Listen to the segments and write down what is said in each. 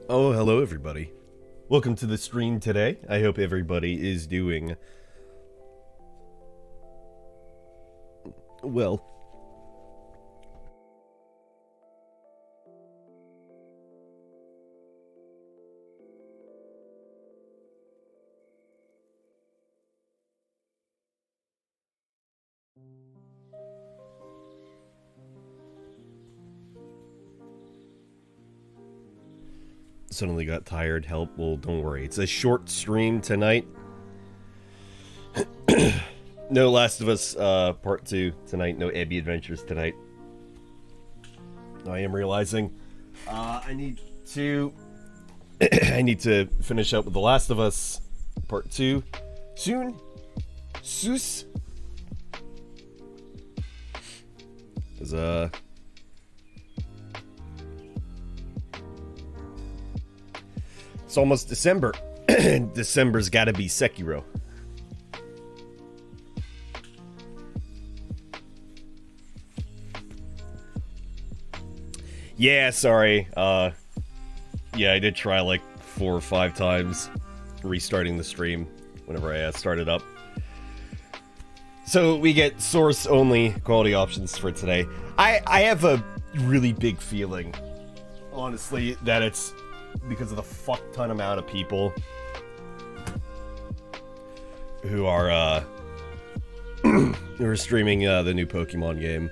Oh, hello everybody. Welcome to the stream today. I hope everybody is doing well. Suddenly got tired. Help. Well, don't worry. It's a short stream tonight. No Last of Us Part 2 tonight. No Abby Adventures tonight. I am realizing I need to I need to finish up with The Last of Us Part 2 soon. Soos. Because it's almost December. December's gotta be Sekiro. Yeah, sorry. Yeah, I did try like 4 or 5 times restarting the stream whenever I started up. So we get source-only quality options for today. I have a really big feeling, honestly, that it's because of the fuck ton amount of people who are who are streaming the new Pokemon game.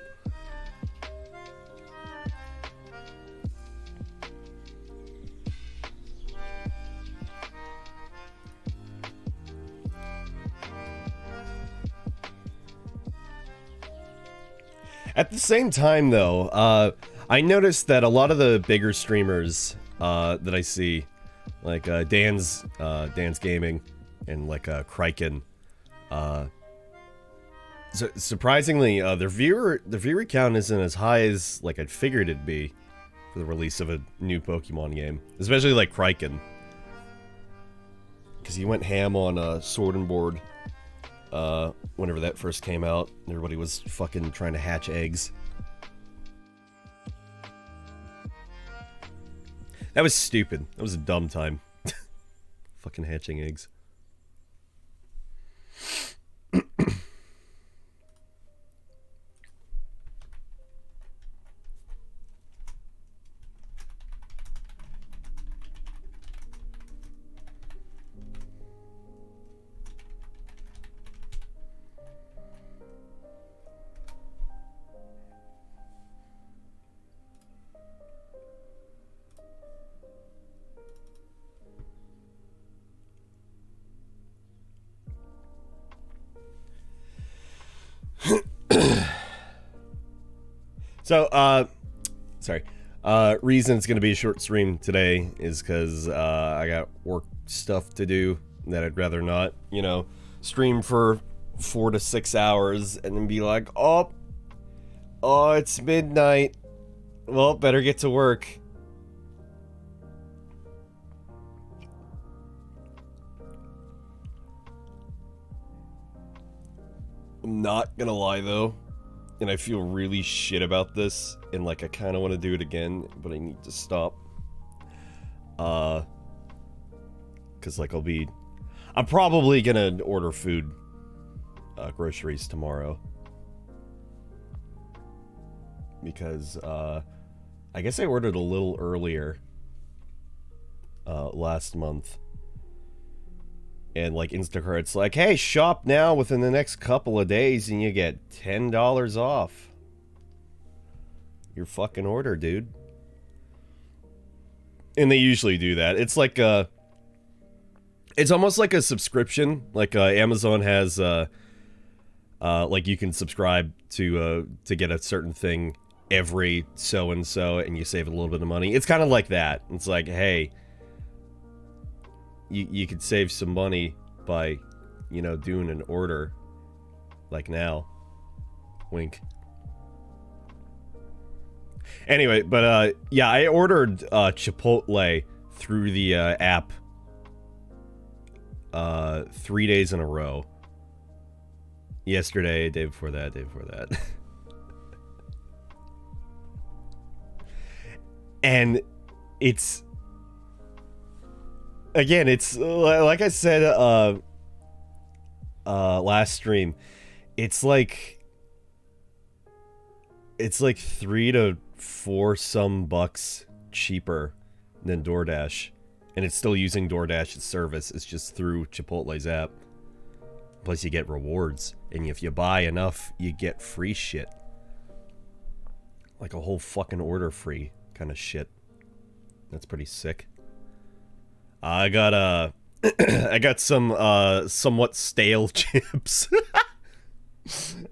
At the same time, though, I noticed that a lot of the bigger streamers that I see, like Dan's Gaming and like Kraken, surprisingly, their viewer count isn't as high as like I'd figured it'd be for the release of a new Pokemon game, especially like Kraken, because he went ham on Sword and Board. Whenever that first came out, everybody was fucking trying to hatch eggs. That was stupid. That was a dumb time. Fucking hatching eggs. So, sorry. Reason it's gonna be a short stream today is because, I got work stuff to do that I'd rather not, you know, stream for 4 to 6 hours and then be like, oh, it's midnight. Well, better get to work. I'm not gonna lie, though. And I feel really shit about this, and like I kind of want to do it again, but I need to stop. Cause like I'm probably gonna order food, groceries tomorrow. Because I guess I ordered a little earlier, last month. And like Instacart's like, hey, shop now within the next couple of days and you get $10 off your fucking order, dude. And they usually do that. It's like it's almost like a subscription. Like Amazon has like you can subscribe to get a certain thing every so and so and you save a little bit of money. It's kind of like that. It's like, hey, you could save some money by, you know, doing an order like now. Wink. Anyway, but yeah, I ordered Chipotle through the app 3 days in a row. Yesterday, day before that. And it's again, it's like I said last stream, it's like 3 to 4 some bucks cheaper than DoorDash, and it's still using DoorDash's service. It's just through Chipotle's app. Plus you get rewards, and if you buy enough, you get free shit. Like a whole fucking order free kind of shit. That's pretty sick. I got I got some somewhat stale chips.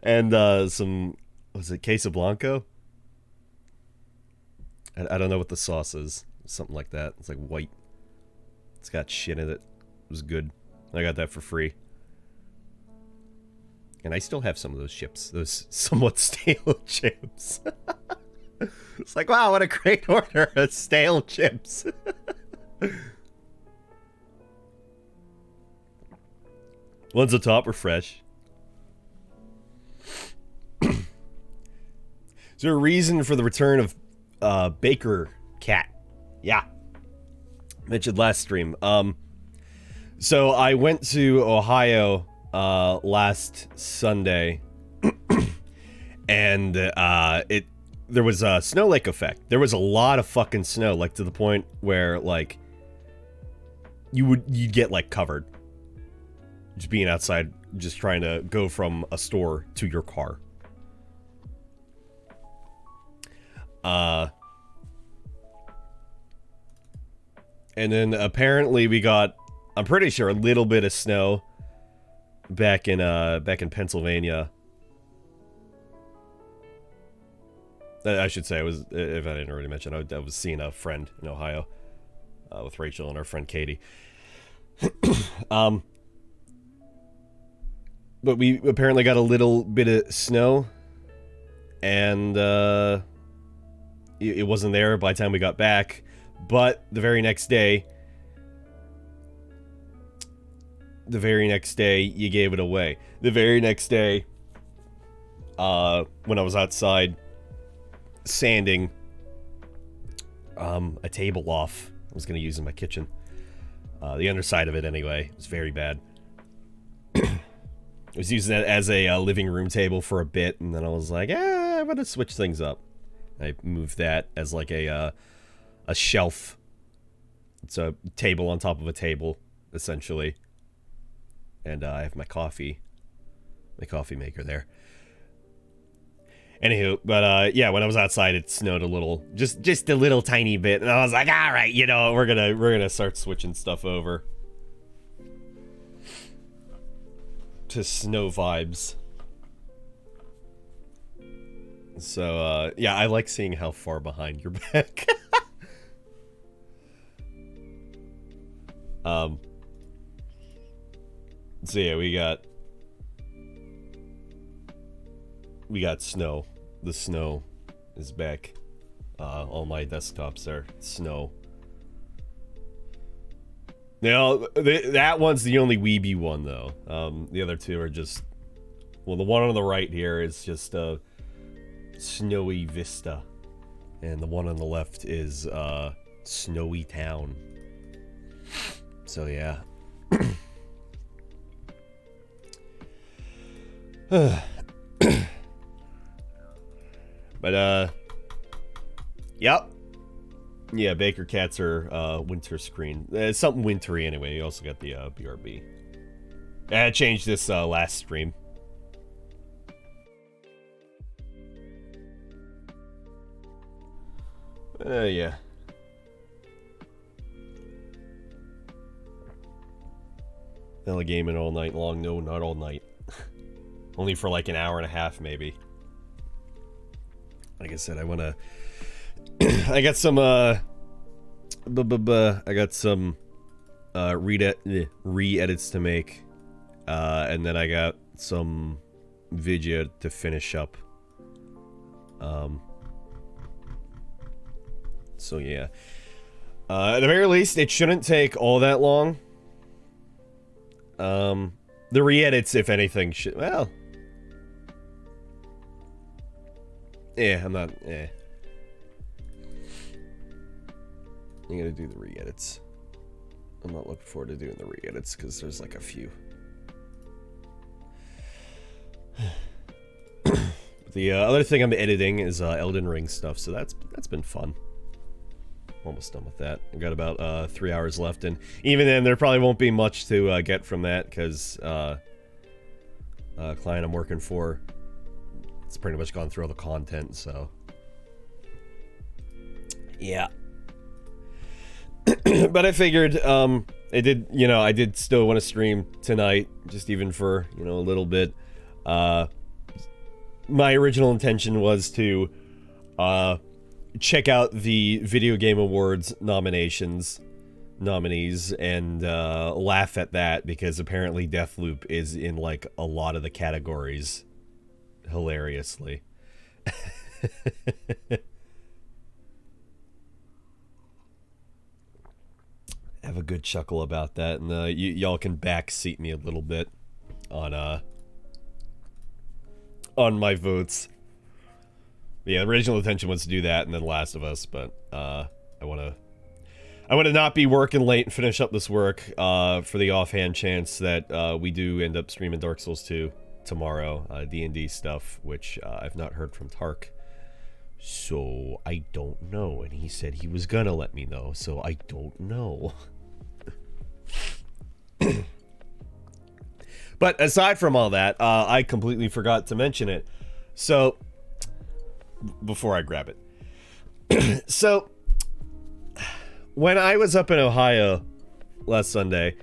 And some, was it queso blanco? I don't know what the sauce is. Something like that. It's like white. It's got shit in it. It was good. I got that for free. And I still have some of those chips. Those somewhat stale chips. It's like, wow, what a great order of stale chips. Ones on top are fresh. Is there a reason for the return of Baker Cat? Yeah. Mentioned last stream. So I went to Ohio last Sunday, and there was a snow lake effect. There was a lot of fucking snow, like to the point where like you'd get like covered just being outside, just trying to go from a store to your car. And then apparently we got, I'm pretty sure, a little bit of snow back in Pennsylvania. I should say, I was, if I didn't already mention, I was seeing a friend in Ohio with Rachel and our friend Katie. But we apparently got a little bit of snow, and it wasn't there by the time we got back. But the very next day, you gave it away. The very next day, when I was outside sanding a table off, I was going to use in my kitchen. The underside of it, anyway, was very bad. I was using it as a living room table for a bit, and then I was like, I'm going to switch things up. I moved that as like a shelf. It's a table on top of a table, essentially. And I have my coffee maker there. Anywho, but yeah, when I was outside, it snowed a little, just a little tiny bit, and I was like, all right, you know, we're gonna start switching stuff over to snow vibes. So yeah, I like seeing how far behind you're back. So yeah, we got snow. The snow is back. All my desktops are snow. Now, that one's the only weeby one, though. The other two are just... Well, the one on the right here is just a snowy vista. And the one on the left is snowy town. So, yeah. But, yep. Yeah, Baker Cats are winter screen. It's something wintry anyway. You also got the BRB. I changed this last stream. Yeah. Hella gaming all night long. No, not all night. Only for like an hour and a half, maybe. Like I said, I wanna... I got some, I got some, re-edits to make. And then I got some VGA to finish up. So yeah. At the very least, it shouldn't take all that long. The re-edits, if anything, should... Well... Yeah, I'm not... I'm gonna do the re-edits. I'm not looking forward to doing the re-edits because there's like a few. The other thing I'm editing is Elden Ring stuff, so that's been fun. Almost done with that. I've got about 3 hours left, and even then, there probably won't be much to get from that because client I'm working for, it's pretty much gone through all the content. So yeah. But I figured I did still want to stream tonight, just even for a little bit. My original intention was to check out the Video Game Awards nominees and laugh at that, because apparently Deathloop is in like a lot of the categories hilariously. Have a good chuckle about that, and y'all can backseat me a little bit on my votes. Yeah, the original intention was to do that and then Last of Us, but I want to not be working late and finish up this work for the offhand chance that we do end up streaming Dark Souls 2 tomorrow, D&D stuff, which I've not heard from Tark. So I don't know, and he said he was gonna let me know, so I don't know. But aside from all that, I completely forgot to mention it. So before I grab it, so when I was up in Ohio last Sunday,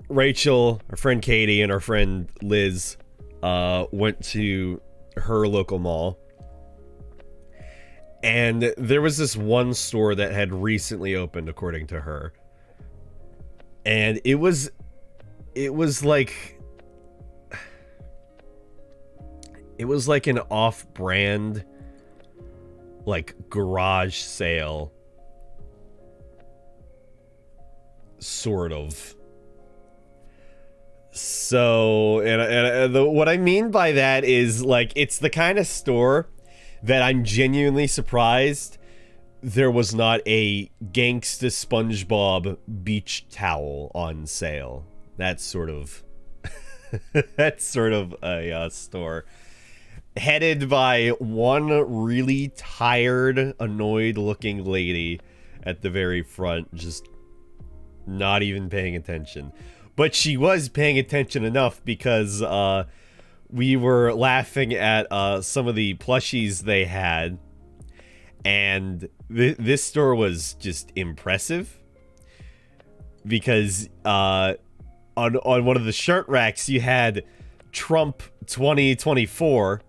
Rachel, our friend Katie, and our friend Liz went to her local mall, and there was this one store that had recently opened, according to her, and it was like an off-brand like garage sale sort of. So, and what I mean by that is, like, it's the kind of store that I'm genuinely surprised there was not a Gangsta SpongeBob beach towel on sale. That's sort of a store headed by one really tired, annoyed-looking lady at the very front, just not even paying attention. But she was paying attention enough, because we were laughing at some of the plushies they had, and this store was just impressive, because on one of the shirt racks you had Trump 2024,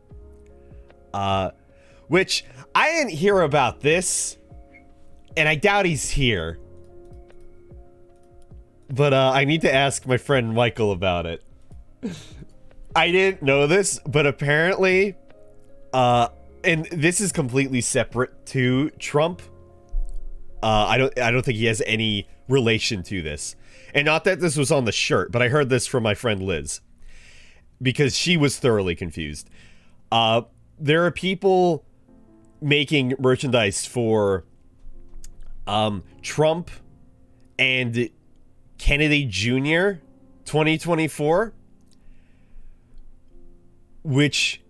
which I didn't hear about this, and I doubt he's here. But I need to ask my friend Michael about it. I didn't know this, but apparently, and this is completely separate to Trump. I don't think he has any relation to this, and not that this was on the shirt, but I heard this from my friend Liz, because she was thoroughly confused. There are people making merchandise for Trump and Kennedy Jr. 2024, which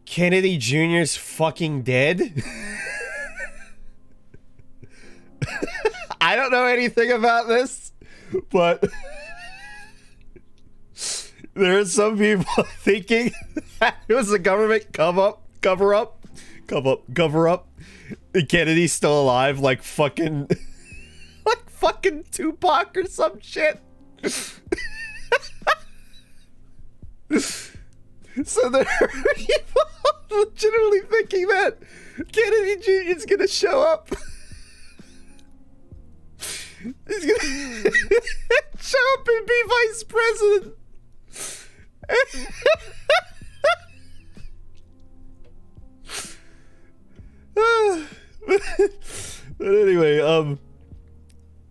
Kennedy Jr.'s fucking dead. I don't know anything about this, but there are some people thinking that it was a government cover up. And Kennedy's still alive, like fucking Tupac or some shit. So there are people legitimately thinking that Kennedy Jr. is gonna show up. He's gonna show up and be vice president. But anyway,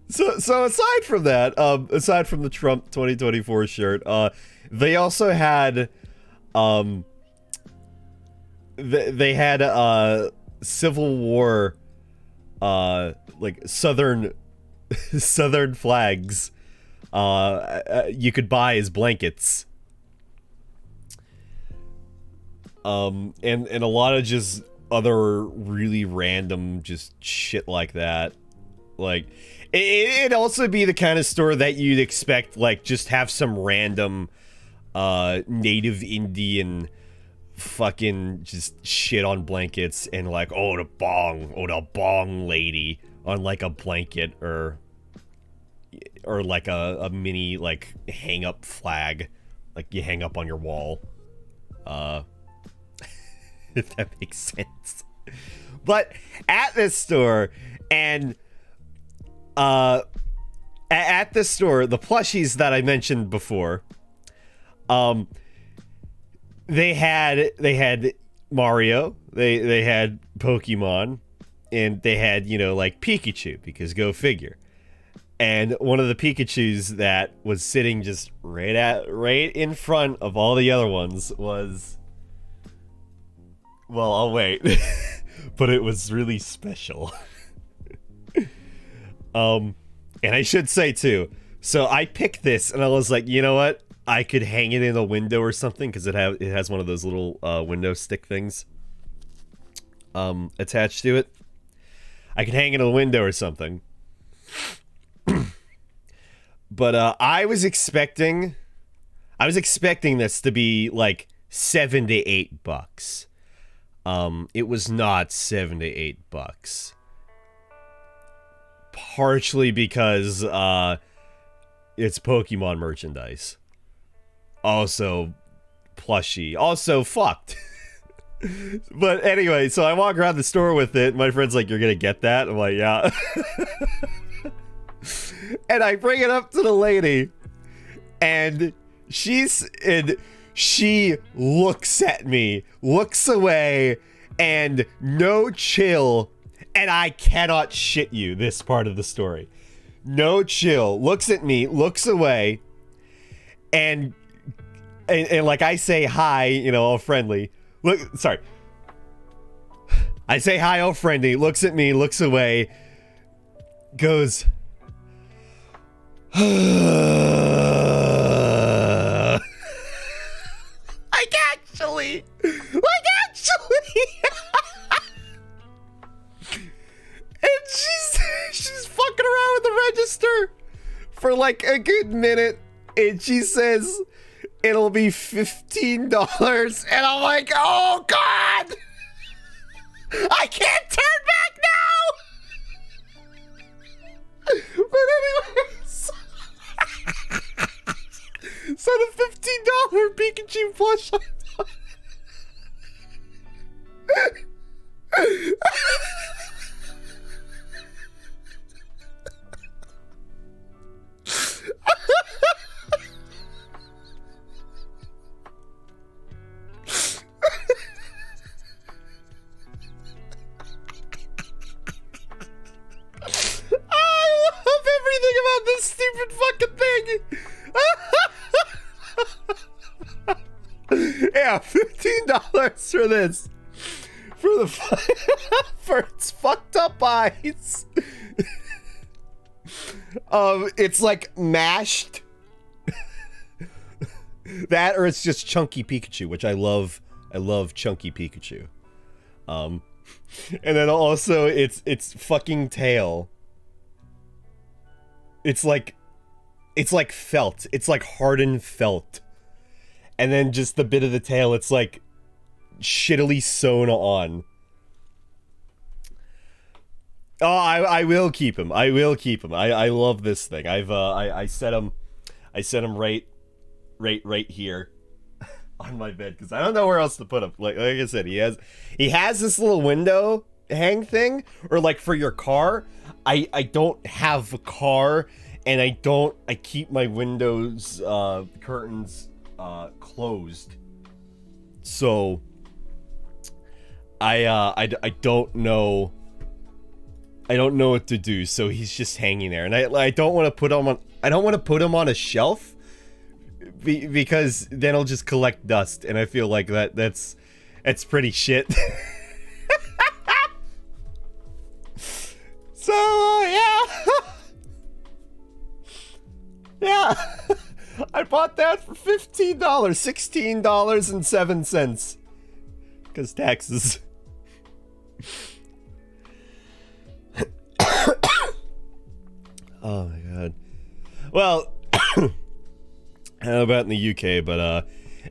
so aside from that, aside from the Trump 2024 shirt, they also had, they had Civil War like southern flags you could buy as blankets. And a lot of just other really random just shit like that. Like, it'd also be the kind of store that you'd expect, like, just have some random native Indian fucking just shit on blankets and like, oh, the bong lady on like a blanket, or like a mini like hang up flag like you hang up on your wall, if that makes sense. But at this store, and at this store, the plushies that I mentioned before, they had Mario, they had Pokemon, and they had, you know, like Pikachu, because go figure. And one of the Pikachus that was sitting just right in front of all the other ones was, well, I'll wait. But it was really special. And I should say too, so I picked this and I was like, you know what? I could hang it in a window or something, because it has one of those little window stick things attached to it. I could hang it in a window or something. But I was expecting this to be like $7 to $8. It was not $7 to $8. Partially because it's Pokemon merchandise. Also plushie. Also fucked. But anyway, so I walk around the store with it. My friend's like, "You're gonna get that?" I'm like, "Yeah." And I bring it up to the lady, and she looks at me, looks away, and no chill. And I cannot shit you this part of the story. No chill. Looks at me, looks away, and like I say hi, you know, all friendly. Look, sorry. I say hi, all friendly. Looks at me, looks away, goes. Like actually. And she's fucking around with the register for like a good minute, and she says it'll be $15, and I'm like, oh god, I can't turn back now. But anyways, so the $15 Pikachu plush. This stupid fucking thing. Yeah, $15 for this. For its fucked up eyes. It's like mashed. That, or it's just chunky Pikachu, which I love. I love chunky Pikachu. And then also it's fucking tail. It's like felt. It's like hardened felt. And then just the bit of the tail, it's like shittily sewn on. Oh, I will keep him. I will keep him. I love this thing. I set him right here on my bed, because I don't know where else to put him. Like I said, he has this little window hang thing, or like for your car. I don't have a car, and I keep my windows curtains closed, so I don't know what to do. So he's just hanging there, and I don't want to put him on a shelf, because then he'll just collect dust, and I feel like that's pretty shit. So, yeah. Yeah. I bought that for $15. $16.07. Because taxes. Oh my god. Well, I don't know about in the UK, but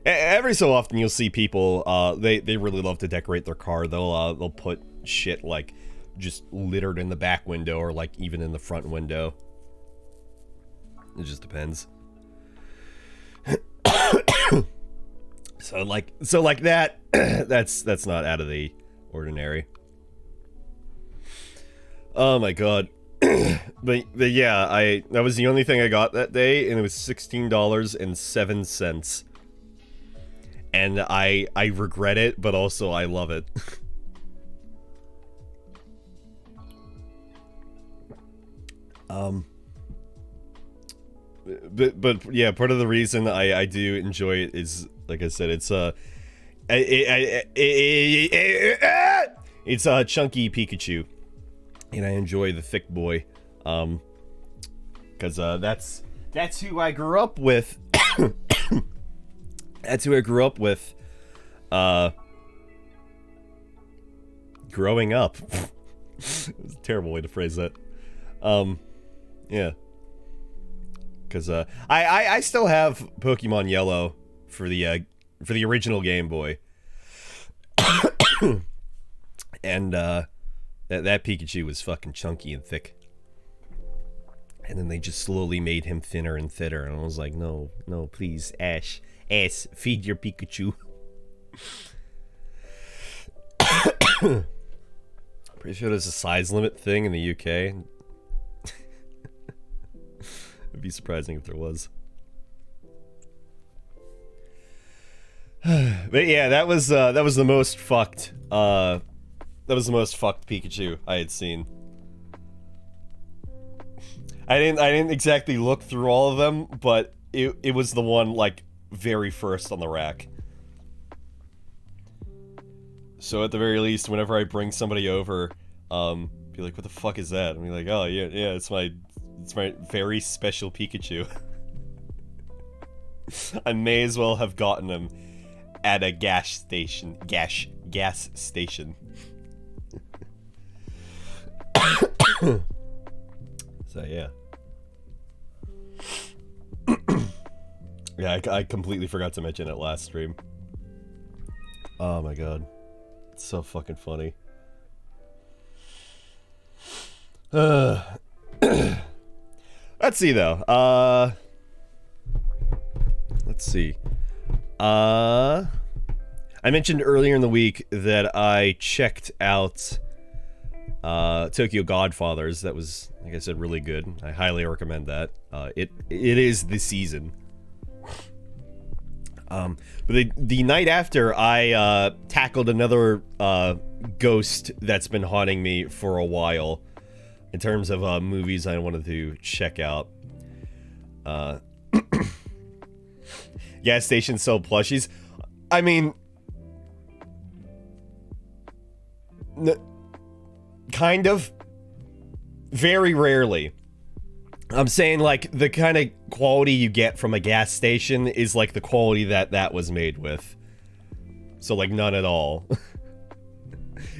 every so often you'll see people they really love to decorate their car. They'll put shit like just littered in the back window or like even in the front window. It just depends. So like that that's not out of the ordinary. Oh my god. but yeah, that was the only thing I got that day, and it was $16.07. And I regret it, but also I love it. But yeah, part of the reason I do enjoy it is, like I said, it's it's a chunky Pikachu. And I enjoy the thick boy, because that's who I grew up with. That's who I grew up with, growing up. It was a terrible way to phrase that. Yeah, because I still have Pokemon Yellow for the original Game Boy, and That Pikachu was fucking chunky and thick. And then they just slowly made him thinner and thinner. And I was like, no, please, Ash, feed your Pikachu. Pretty sure there's a size limit thing in the UK. It'd be surprising if there was. But yeah, that was the most fucked, that was the most fucked Pikachu I had seen. I didn't exactly look through all of them, but it was the one like very first on the rack. So at the very least, whenever I bring somebody over, be like, "What the fuck is that?" And be like, "Oh yeah, it's my very special Pikachu." I may as well have gotten him at a gas station. Gas station. So yeah. Yeah, I completely forgot to mention it last stream. Oh my god. It's so fucking funny. Let's see though. Let's see. I mentioned earlier in the week that I checked out Tokyo Godfathers. That was, like I said, really good. I highly recommend that. It is the season. But the night after, I tackled another ghost that's been haunting me for a while in terms of movies I wanted to check out. Gas stations sell plushies. I mean, kind of. Very rarely. I'm saying, like, the kind of quality you get from a gas station is like the quality that was made with. So, like, none at all.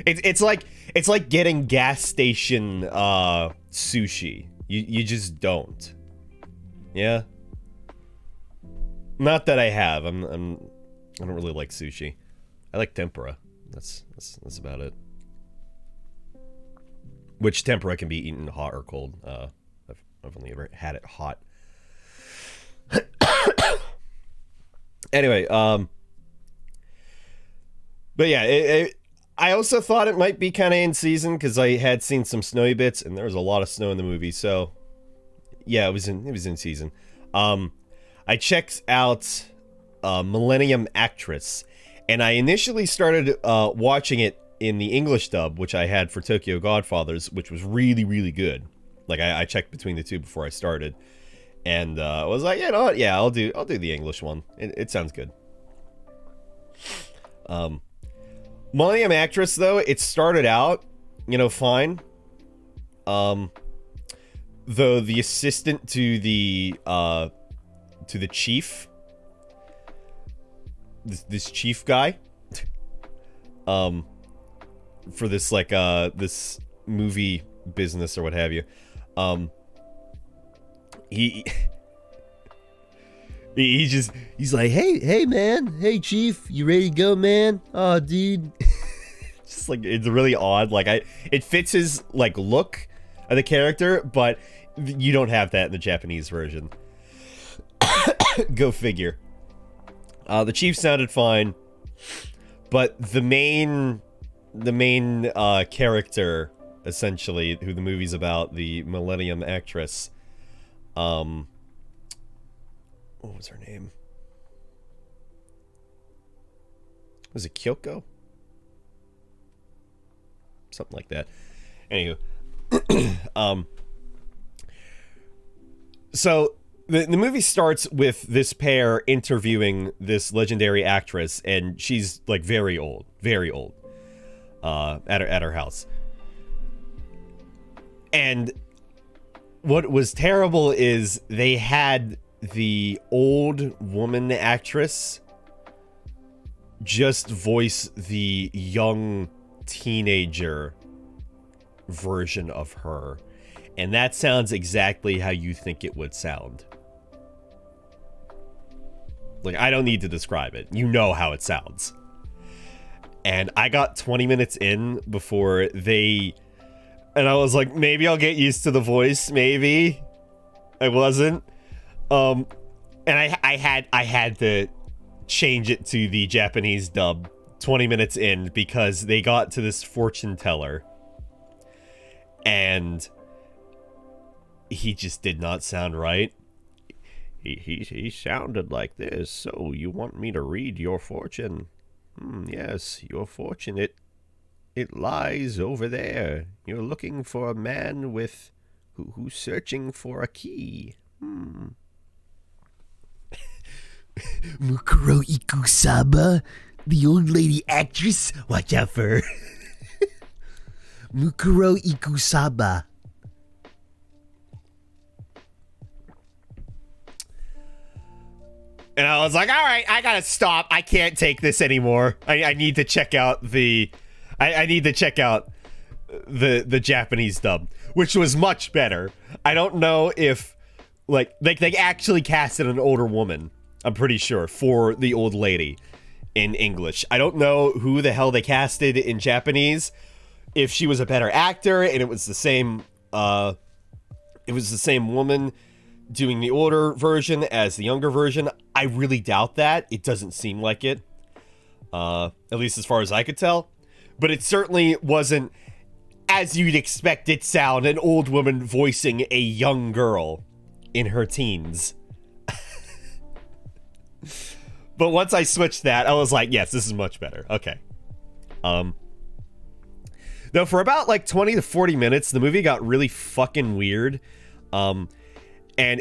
It's like getting gas station sushi. You just don't. Yeah. Not that I have. I don't really like sushi. I like tempura. That's about it. Which tempura can be eaten hot or cold. I've only ever had it hot. Anyway, but yeah, I also thought it might be kind of in season because I had seen some snowy bits and there was a lot of snow in the movie. So yeah, it was in season. I checked out Millennium Actress, and I initially started watching it in the English dub, which I had for Tokyo Godfathers, which was really, really good. Like I checked between the two before I started, and I was like, you know what? Yeah, I'll do the English one. It sounds good. Millennium Actress, though, it started out, fine. Though the assistant to the chief, this chief guy, for this like this movie business or what have you, he's like, hey man, hey chief, you ready to go, man? Oh dude. Just like, it's really odd. Like, it fits his like look of the character, but you don't have that in the Japanese version. Go figure. The chief sounded fine, but the main character, essentially, who the movie's about, the Millennium actress, what was her name? Was it Kyoko? Something like that. Anywho. So the movie starts with this pair interviewing this legendary actress, and she's like very old, at her house. And what was terrible is they had the old woman actress just voice the young teenager version of her, and that sounds exactly how you think it would sound. Like, I don't need to describe it. You know how it sounds. And I got 20 minutes in before and I was like, maybe I'll get used to the voice, maybe. I wasn't. And I had to change it to the Japanese dub 20 minutes in, because they got to this fortune teller and he just did not sound right. He sounded like this. So you want me to read your fortune? Yes, your fortune, it lies over there. You're looking for a man who's searching for a key. Mukuro Ikusaba, the old lady actress. Watch out for her. Mukuro Ikusaba. And I was like, all right, I gotta stop. I can't take this anymore. I need to check out I need to check out the Japanese dub, which was much better. I don't know if like they actually casted an older woman, I'm pretty sure, for the old lady in English. I don't know who the hell they casted in Japanese, if she was a better actor and it was the same woman doing the older version as the younger version. I really doubt that. It doesn't seem like it, at least as far as I could tell. But it certainly wasn't, as you'd expect it sound, an old woman voicing a young girl in her teens. But once I switched that, I was like, yes, this is much better. Okay. Though for about like 20 to 40 minutes, the movie got really fucking weird. And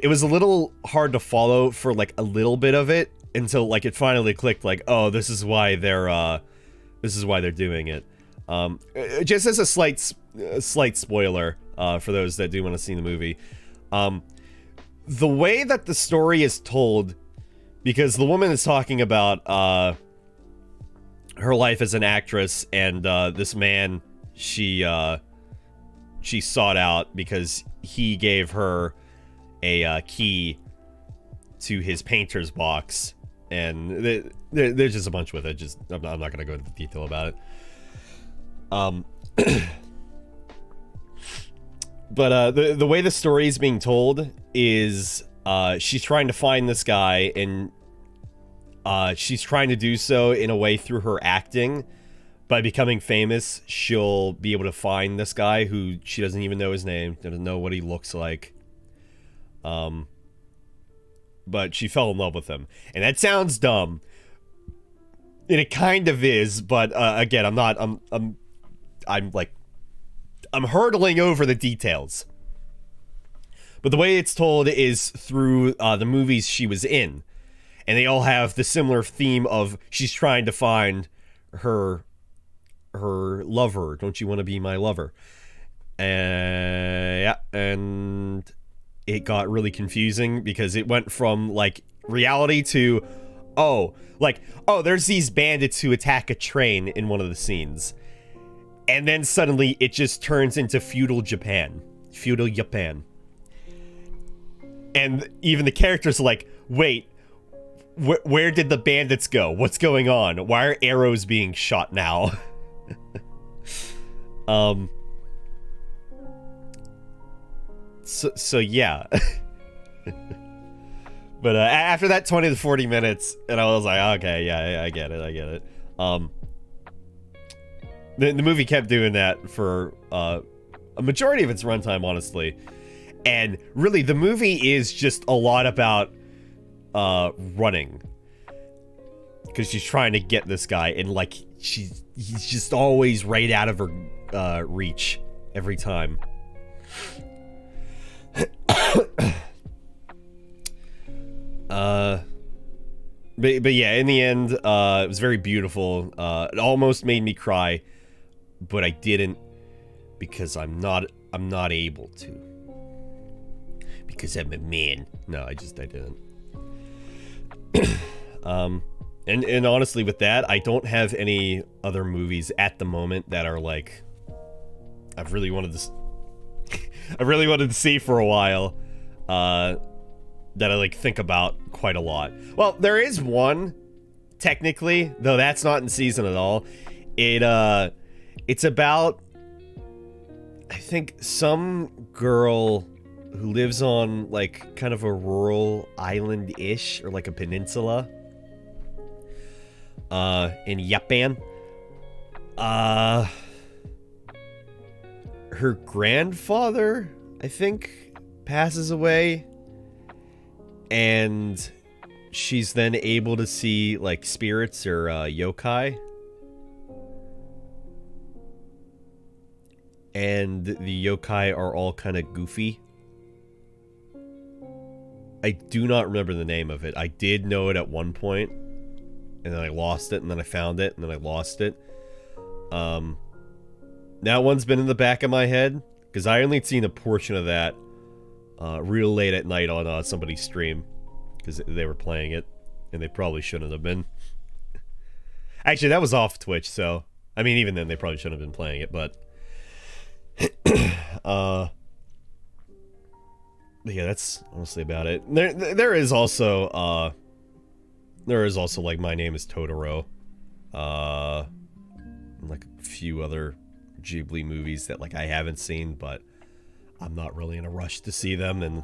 it was a little hard to follow for like a little bit of it, until like it finally clicked, like, oh, this is why they're doing it. Just as a slight spoiler, for those that do want to see the movie, the way that the story is told, because the woman is talking about her life as an actress, and this man she sought out because he gave her a key to his painter's box, and there's just a bunch with it. Just I'm not going to go into detail about it. But the way the story is being told is she's trying to find this guy, and she's trying to do so in a way through her acting. By becoming famous, she'll be able to find this guy who she doesn't even know his name, doesn't know what he looks like. But she fell in love with him, and that sounds dumb, and it kind of is. But again, I'm hurdling over the details. But the way it's told is through the movies she was in, and they all have the similar theme of she's trying to find her lover. Don't you want to be my lover? And yeah, and it got really confusing because it went from like reality to oh, there's these bandits who attack a train in one of the scenes. And then suddenly it just turns into feudal Japan. Feudal Japan. And even the characters are like, wait, where did the bandits go? What's going on? Why are arrows being shot now? So yeah. But after that 20 to 40 minutes, and I was like, okay, yeah, I get it. The movie kept doing that for a majority of its runtime, honestly. And really, the movie is just a lot about running. Because she's trying to get this guy, and like, he's just always right out of her reach every time. But yeah, in the end, it was very beautiful. It almost made me cry, but I didn't because I'm not able to. Because I'm a man. No, I didn't. And honestly, with that, I don't have any other movies at the moment that are like I've really wanted to see for a while. That I like think about quite a lot. Well, there is one, technically, though that's not in season at all. It's about, I think, some girl who lives on like kind of a rural island-ish or like a peninsula in Japan. Her grandfather, I think, passes away. And she's then able to see, like, spirits or yokai. And the yokai are all kind of goofy. I do not remember the name of it. I did know it at one point, and then I lost it, and then I found it, and then I lost it. That one's been in the back of my head, because I only seen a portion of that real late at night on somebody's stream because they were playing it, and they probably shouldn't have been. Actually, that was off Twitch, so I mean, even then they probably shouldn't have been playing it. But yeah, that's honestly about it. There is also like My Name is Totoro, and like a few other Ghibli movies that like I haven't seen, but I'm not really in a rush to see them. And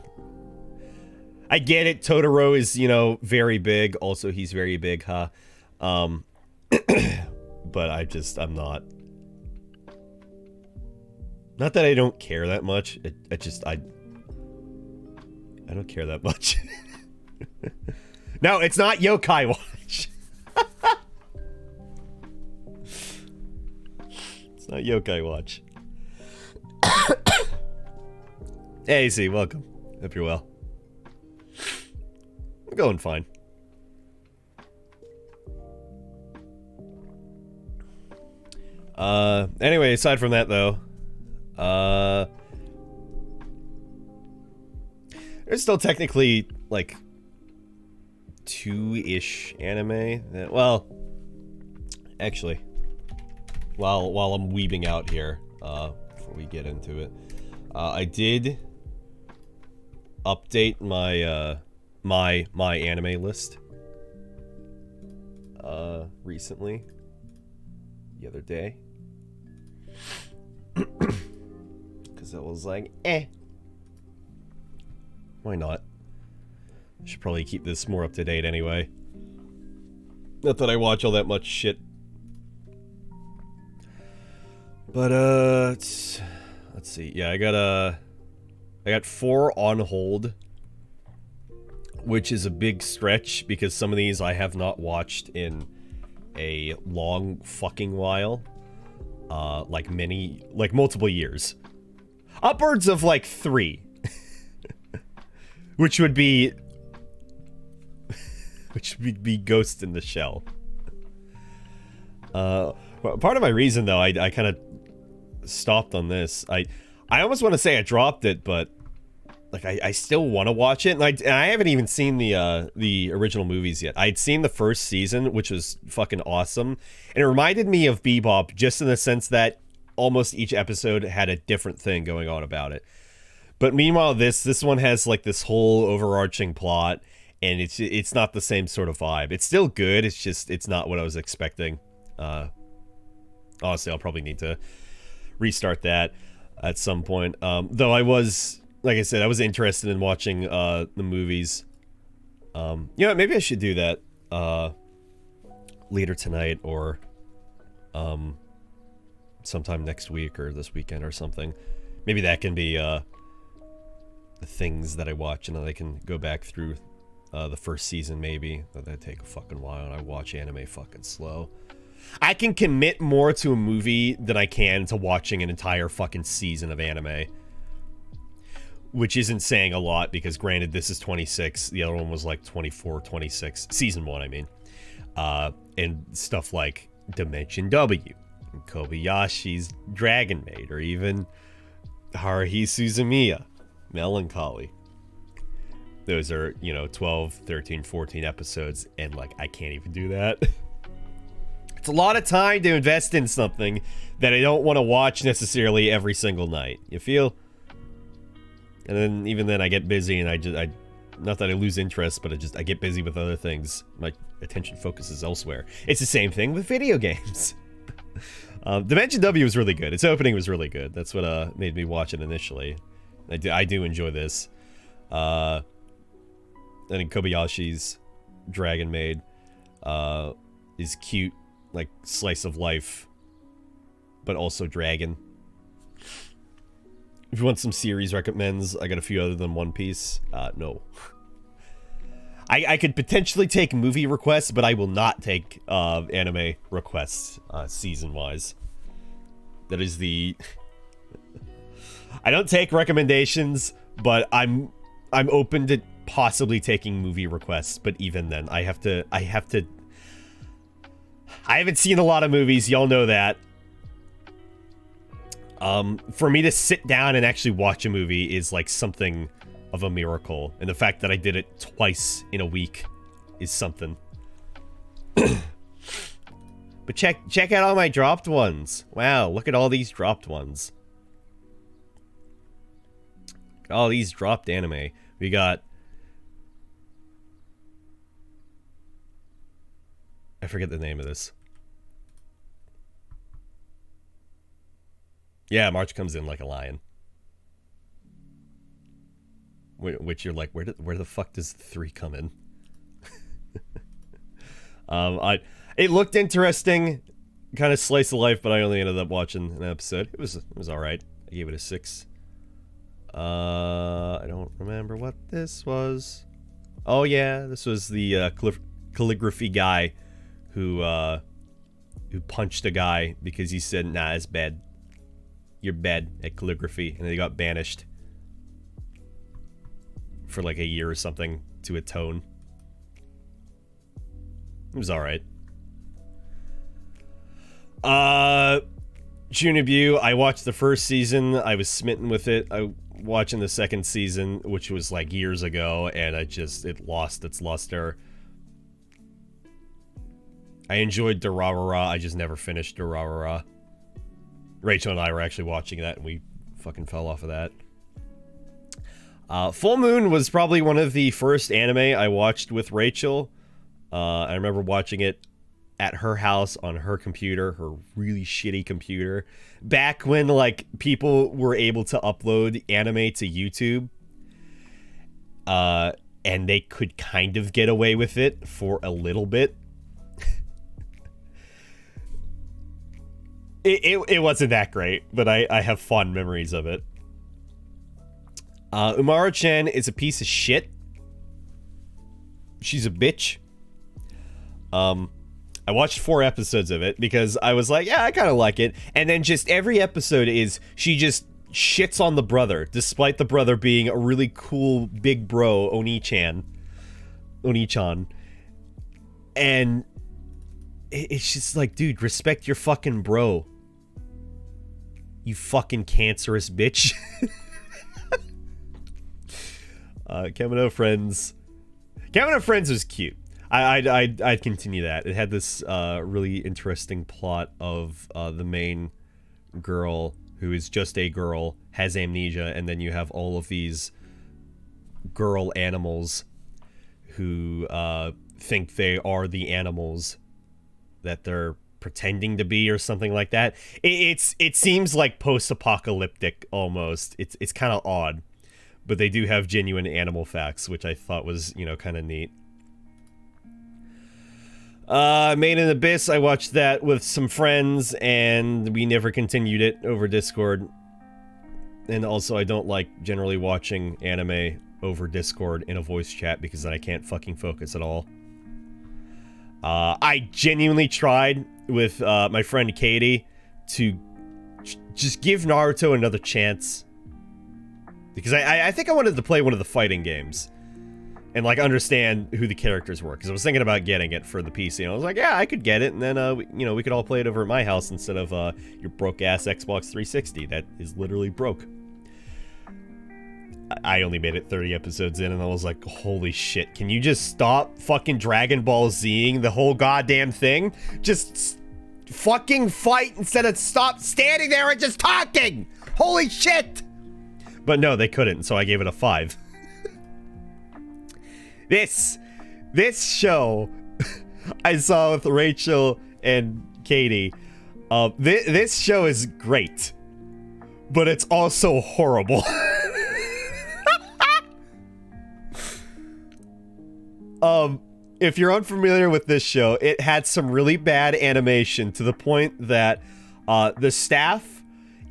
I get it, Totoro is, you know, very big. Also, he's very big, huh? But I'm not. Not that I don't care that much. I don't care that much. No, it's not Yokai Watch. It's not Yokai Watch. Hey, Z, welcome. Hope you're well. I'm going fine. Anyway, aside from that, though, there's still technically, like, 2-ish anime that, well, actually, while I'm weebing out here, before we get into it, I did update my, my anime list, recently, the other day, because I was like, why not? I should probably keep this more up to date anyway. Not that I watch all that much shit. But let's see. Yeah, I got 4 on hold, which is a big stretch because some of these I have not watched in a long fucking while. Like multiple years. Upwards of like 3. Which would be Ghost in the Shell. Part of my reason, though, I kind of stopped on this. I almost want to say I dropped it, but like I still want to watch it, and I haven't even seen the original movies yet. I'd seen the first season, which was fucking awesome, and it reminded me of Bebop just in the sense that almost each episode had a different thing going on about it. But meanwhile, this one has like this whole overarching plot, and it's not the same sort of vibe. It's still good. It's just it's not what I was expecting. Honestly, I'll probably need to restart that at some point. Though I was, like I said, I was interested in watching the movies. You know, maybe I should do that later tonight or sometime next week or this weekend or something. Maybe that can be the things that I watch, and then I can go back through the first season maybe. That'd take a fucking while, and I watch anime fucking slow. I can commit more to a movie than I can to watching an entire fucking season of anime. Which isn't saying a lot, because granted, this is 26. The other one was like 24, 26. Season 1, I mean. And stuff like Dimension W, and Kobayashi's Dragon Maid, or even Haruhi Suzumiya, Melancholy. Those are, you know, 12, 13, 14 episodes, and like, I can't even do that. It's a lot of time to invest in something that I don't want to watch necessarily every single night. You feel? And then even then I get busy, and I not that I lose interest, but I get busy with other things. My attention focuses elsewhere. It's the same thing with video games. Dimension W was really good. Its opening was really good. That's what made me watch it initially. I do enjoy this. And then Kobayashi's Dragon Maid is cute, like slice of life, but also dragon. If you want some series recommends, I got a few other than One Piece. No. I could potentially take movie requests, but I will not take anime requests season-wise. That is the... I don't take recommendations, but I'm open to possibly taking movie requests, but even then, I haven't seen a lot of movies, y'all know that. For me to sit down and actually watch a movie is like something of a miracle, and the fact that I did it twice in a week is something. But check out all my dropped ones. Wow, look at all these dropped ones. All these dropped anime. We got... I forget the name of this. Yeah, March comes in like a lion. Which you're like, where the fuck does 3 come in? It looked interesting, kind of slice of life, but I only ended up watching an episode. It was all right. I gave it a 6. I don't remember what this was. Oh yeah, this was the calligraphy guy who punched a guy because he said, "Nah, it's bad. You're bad at calligraphy," and then he got banished for like a year or something to atone. It was alright. Junibu, I watched the first season. I was smitten with it. I watching the second season, which was like years ago, and it lost its luster. I enjoyed Durarara. I just never finished Durarara. Rachel and I were actually watching that, and we fucking fell off of that. Full Moon was probably one of the first anime I watched with Rachel. I remember watching it at her house on her computer, her really shitty computer. Back when, like, people were able to upload anime to YouTube. And they could kind of get away with it for a little bit. It wasn't that great, but I have fond memories of it. Umara-chan is a piece of shit. She's a bitch. I watched 4 episodes of it because I was like, yeah, I kind of like it. And then just every episode is she just shits on the brother, despite the brother being a really cool big bro, Oni-chan. And it's just like, dude, respect your fucking bro. You fucking cancerous bitch. Kamino Friends. Kamino Friends was cute. I'd continue that. It had this really interesting plot of the main girl, who is just a girl, has amnesia, and then you have all of these girl animals who think they are the animals that they're pretending to be, or something like that. It seems like post-apocalyptic almost. It's kind of odd, but they do have genuine animal facts, which I thought was, you know, kind of neat. Made in Abyss, I watched that with some friends, and we never continued it over Discord. And also, I don't like generally watching anime over Discord in a voice chat, because then I can't fucking focus at all. I genuinely tried with my friend Katie to just give Naruto another chance, because I think I wanted to play one of the fighting games and, like, understand who the characters were, because I was thinking about getting it for the PC, and I was like, yeah, I could get it, and then, you know, we could all play it over at my house instead of your broke-ass Xbox 360 that is literally broke. I only made it 30 episodes in, and I was like, holy shit, can you just stop fucking Dragon Ball Z-ing the whole goddamn thing? Just fucking fight instead of stop standing there and just talking! Holy shit! But no, they couldn't, so I gave it a 5. This show I saw with Rachel and Katie. This show is great, but it's also horrible. If you're unfamiliar with this show, it had some really bad animation to the point that the staff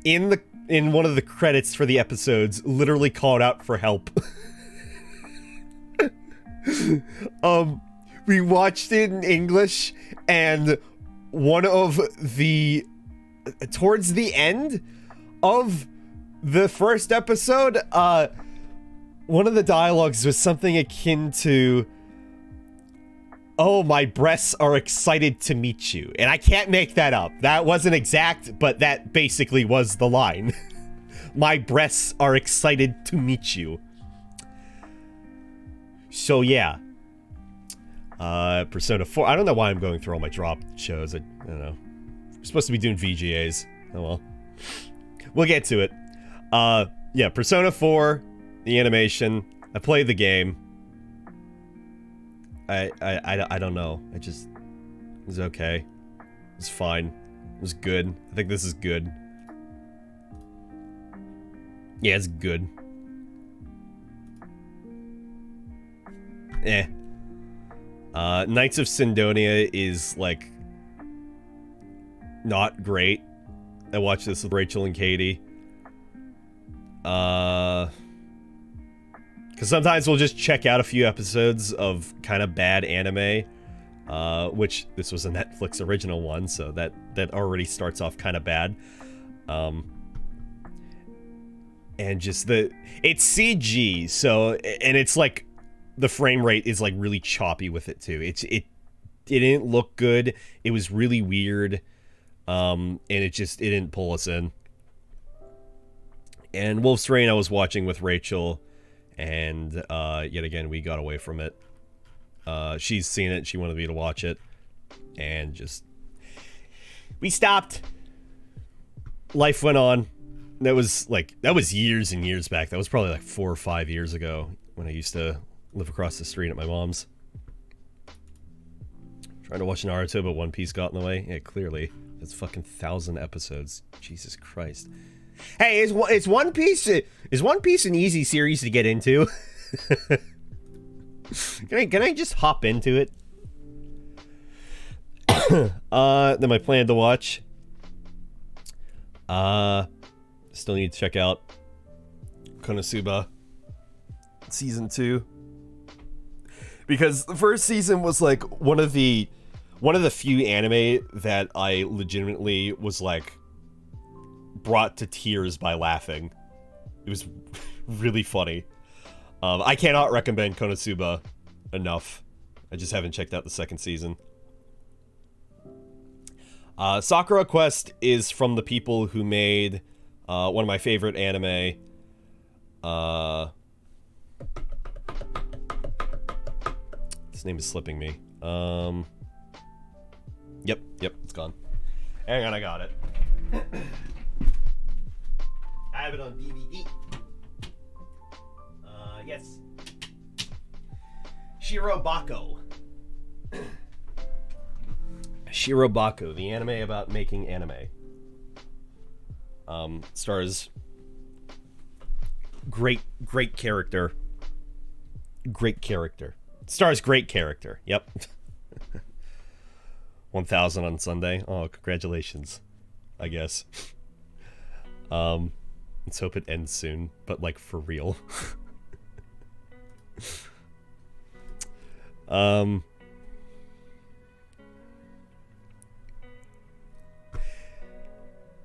in one of the credits for the episodes literally called out for help. We watched it in English, and towards the end of the first episode, one of the dialogues was something akin to, "Oh, my breasts are excited to meet you." And I can't make that up. That wasn't exact, but that basically was the line. My breasts are excited to meet you. So yeah. Persona 4. I don't know why I'm going through all my drop shows. I don't know. We're supposed to be doing VGAs. Oh well. We'll get to it. Yeah, Persona 4, the animation. I played the game. I don't know. It was okay. It was fine. It was good. I think this is good. Yeah, it's good. Eh. Knights of Sidonia is, like, not great. I watched this with Rachel and Katie. Because sometimes we'll just check out a few episodes of kind of bad anime, which this was a Netflix original one, so that already starts off kind of bad. And just it's CG, so, and it's like, the frame rate is, like, really choppy with it too. It didn't look good. It was really weird, and it didn't pull us in. And Wolf's Rain I was watching with Rachel, and yet again we got away from it. She's seen it, she wanted me to watch it, and we stopped. Life went on. That was years and years back. That was probably like 4 or 5 years ago when I used to live across the street at my mom's. Trying to watch Naruto, but One Piece got in the way. Yeah, clearly. It's fucking 1,000 episodes. Jesus Christ. Hey, is One Piece an easy series to get into? Can I just hop into it? Then my plan to watch. Still need to check out Konosuba season 2, because the first season was like one of the few anime that I legitimately was like brought to tears by laughing. It was really funny. I cannot recommend Konosuba enough. I just haven't checked out the second season. Sakura Quest is from the people who made One of my favorite anime. His name is slipping me. Yep, it's gone. Hang on, I got it. I have it on DVD. Yes. Shirobako. Shirobako, the anime about making anime. Stars great character. Great character. Stars great character. Yep. 1,000 on Sunday. Oh, congratulations. I guess. Let's hope it ends soon, but like for real.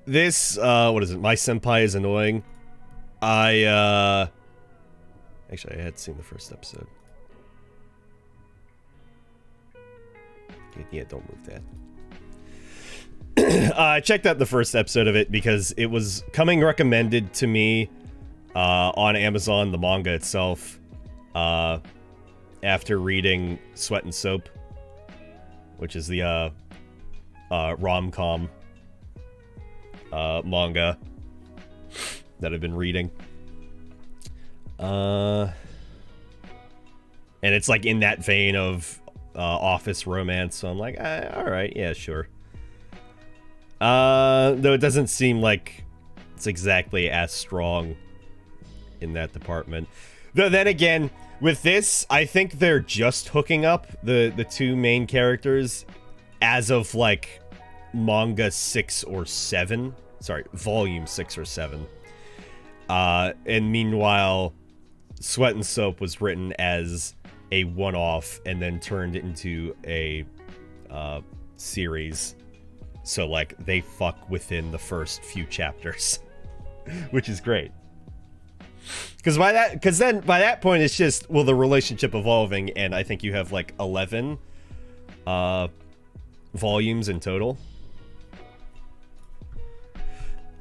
This, what is it? My Senpai is Annoying. Actually, I had seen the first episode. Yeah, don't move that. I checked out the first episode of it because it was coming recommended to me on Amazon, the manga itself, after reading Sweat and Soap, which is the rom-com manga that I've been reading. And it's like in that vein of office romance, so I'm like, alright, yeah, sure. Though it doesn't seem like it's exactly as strong in that department. Though then again, with this, I think they're just hooking up the two main characters as of like manga 6 or 7. Sorry, volume 6 or 7. And meanwhile, Sweat and Soap was written as a one-off and then turned into a series. So like they fuck within the first few chapters, which is great. Because by that point it's just, well, the relationship evolving, and I think you have like 11 volumes in total.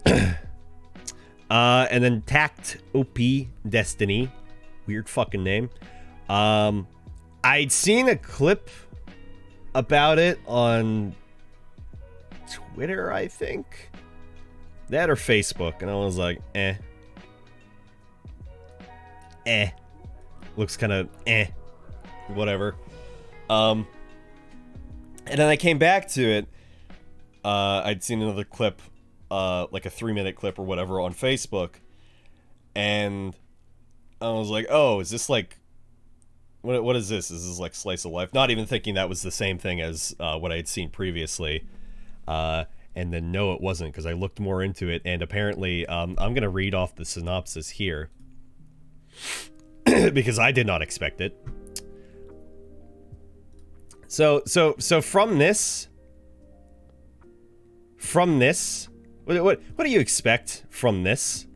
And then Tact OP Destiny, weird fucking name. I'd seen a clip about it on Twitter, I think. That or Facebook, and I was like, looks kind of whatever. And then I came back to it. I'd seen another clip, like a 3-minute clip or whatever on Facebook, and I was like, oh, is this like, what is this? Is this like slice of life? Not even thinking that was the same thing as what I had seen previously. And then no, it wasn't, because I looked more into it, and apparently, I'm gonna read off the synopsis here. Because I did not expect it. So from this, what do you expect from this?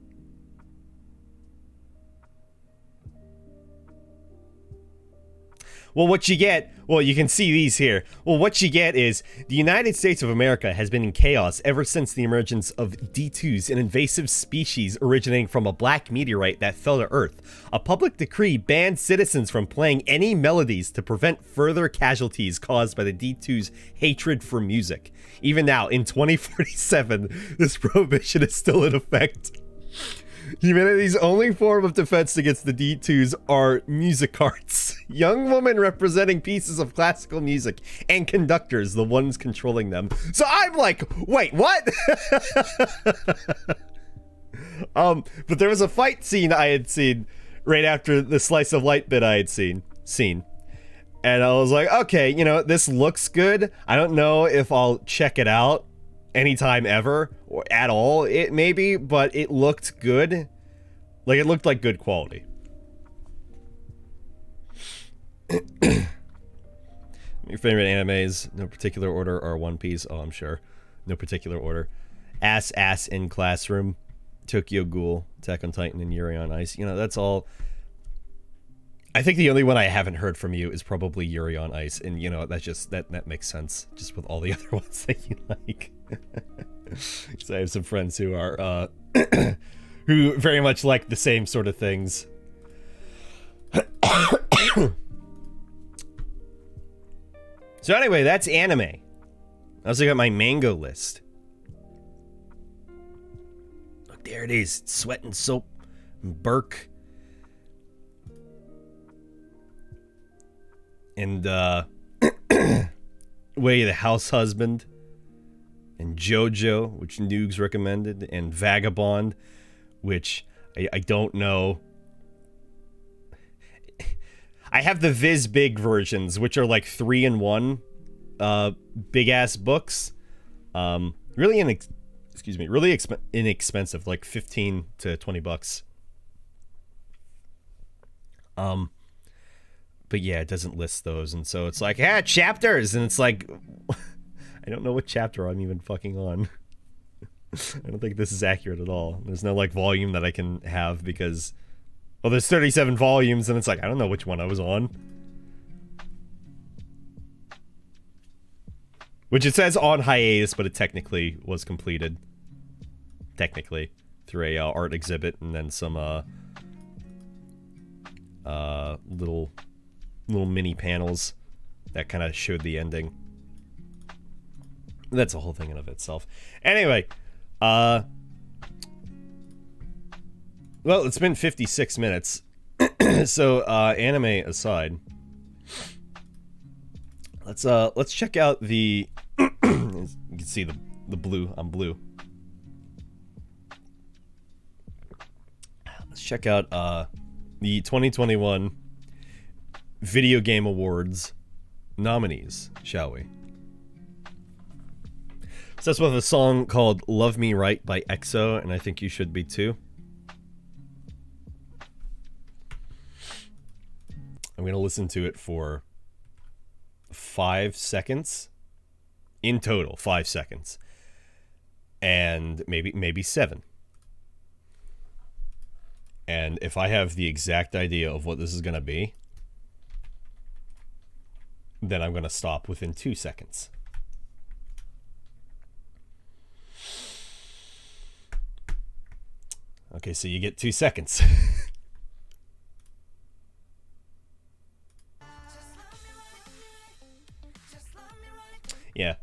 Well, what you get, well, you can see these here. Well, what you get is the United States of America has been in chaos ever since the emergence of D2s, an invasive species originating from a black meteorite that fell to Earth. A public decree banned citizens from playing any melodies to prevent further casualties caused by the D2's hatred for music. Even now, in 2047, this prohibition is still in effect. Humanity's only form of defense against the D2s are music arts. Young women representing pieces of classical music, and conductors, the ones controlling them. So I'm like, wait, what? But there was a fight scene I had seen right after the slice of life bit I had seen. And I was like, okay, you know, this looks good. I don't know if I'll check it out anytime ever or at all, it maybe, but it looked good. Like, it looked like good quality. Your favorite animes, no particular order, are One Piece. Oh, I'm sure. No particular order. Ass in Classroom, Tokyo Ghoul, Attack on Titan, and Yuri on Ice. You know, that's all. I think the only one I haven't heard from you is probably Yuri on Ice, and you know, that's just, that makes sense, just with all the other ones that you like. So I have some friends who are who very much like the same sort of things. So anyway, that's anime. I also got my mango list. Look, there it is. Sweat and Soap, Burke, and Way of the House Husband, and JoJo, which Noogs recommended, and Vagabond, which I don't know. I have the Viz Big versions, which are like 3-in-1 big ass books. Really inexpensive, like 15 to 20 bucks. But yeah, it doesn't list those, and so it's like, chapters, and it's like, I don't know what chapter I'm even fucking on. I don't think this is accurate at all. There's no like volume that I can have because, well, there's 37 volumes, and it's like, I don't know which one I was on. Which it says on hiatus, but it technically was completed. Technically. Through a art exhibit, and then some little mini panels that kind of showed the ending. That's a whole thing in of itself. Anyway, well, it's been 56 minutes. So, anime aside, let's check out the you can see the blue. I'm blue. Let's check out the 2021 Video Game Awards nominees, shall we? So that's with a song called Love Me Right by EXO, and I think you should be too. I'm going to listen to it for 5 seconds. In total, 5 seconds. And maybe 7. And if I have the exact idea of what this is going to be, then I'm going to stop within 2 seconds. Okay, so you get 2 seconds. Yeah.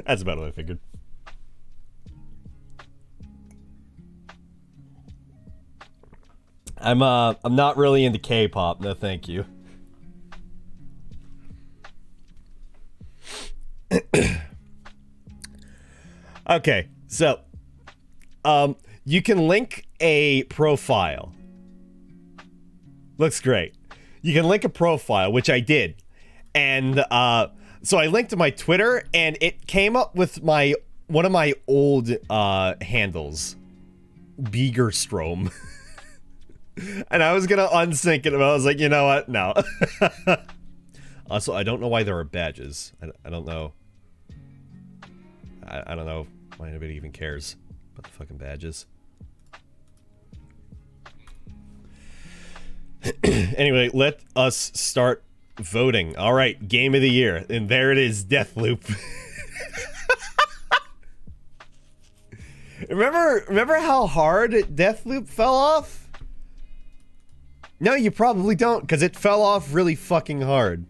That's about what I figured. I'm not really into K-pop. No, thank you. Okay, so you can link a profile. Looks great. You can link a profile, which I did. And so I linked to my Twitter, and it came up with one of my old handles, Beagerstrom. And I was gonna unsync it, but I was like, you know what? No. Also, I don't know why there are badges. I don't know. I don't know why anybody even cares about the fucking badges. Anyway, let us start voting. All right, game of the year, and there it is, Deathloop. Remember how hard Deathloop fell off? No, you probably don't, because it fell off really fucking hard.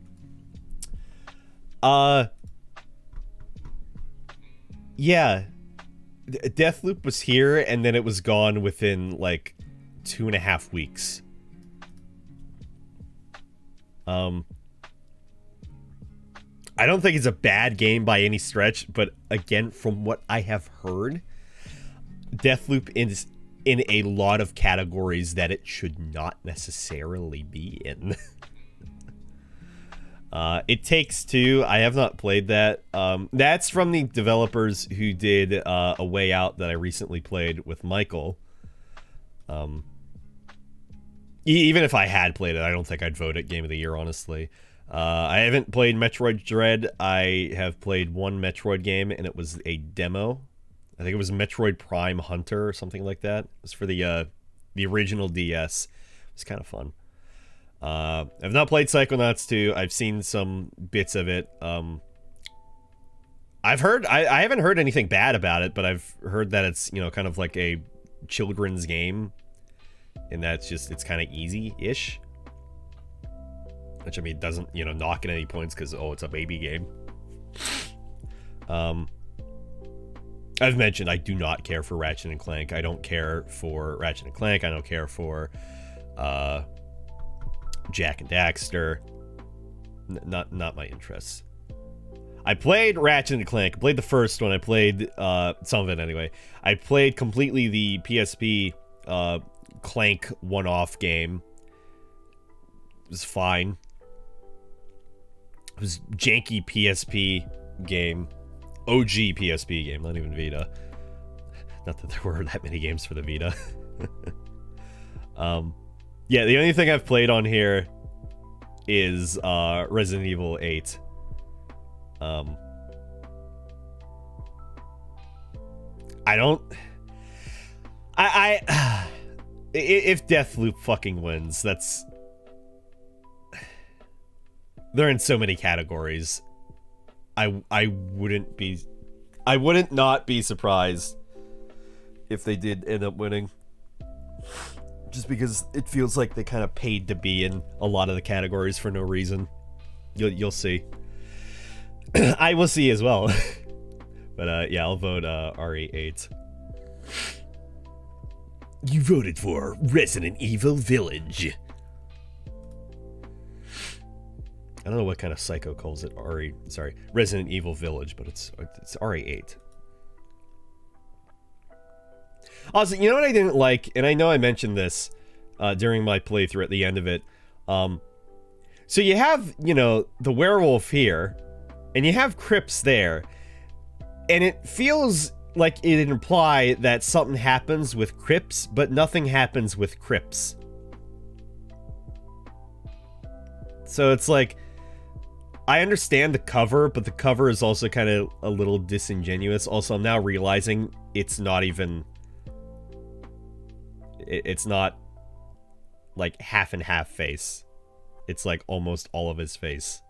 Yeah. Deathloop was here, and then it was gone within, like, 2.5 weeks. I don't think it's a bad game by any stretch, but again, from what I have heard, Deathloop is in a lot of categories that it should not necessarily be in. It Takes Two, I have not played that. That's from the developers who did A Way Out that I recently played with Michael. Even if I had played it, I don't think I'd vote it Game of the Year, honestly. I haven't played Metroid Dread. I have played one Metroid game, and it was a demo. I think it was Metroid Prime Hunter or something like that. It was for the original DS. It was kind of fun. I've not played Psychonauts 2. I've seen some bits of it. I haven't heard anything bad about it, but I've heard that it's, you know, kind of like a children's game, and that's just, it's kind of easy-ish. Which, I mean, doesn't, you know, knock at any points because, oh, it's a baby game. I've mentioned I do not care for Ratchet and Clank. I don't care for Ratchet and Clank. I don't care for Jack and Daxter. Not my interests. I played Ratchet and Clank. I played the first one. I played some of it anyway. I played completely the PSP Clank one-off game. It was fine. It was janky PSP game. OG PSP game, not even Vita. Not that there were that many games for the Vita. Yeah, the only thing I've played on here is Resident Evil 8. If Deathloop fucking wins, that's... They're in so many categories. I wouldn't not be surprised if they did end up winning. Just because it feels like they kind of paid to be in a lot of the categories for no reason. You'll see. I will see as well. But yeah, I'll vote RE8. You voted for Resident Evil Village. I don't know what kind of psycho calls it Resident Evil Village, but it's RE8. Also, you know what I didn't like, and I know I mentioned this during my playthrough at the end of it. So you have, you know, the werewolf here, and you have Crips there, and it feels like it'd imply that something happens with Crips, but nothing happens with Crips. So it's like, I understand the cover, but the cover is also kind of a little disingenuous. Also, I'm now realizing it's not even... It's not like half and half face. It's like almost all of his face.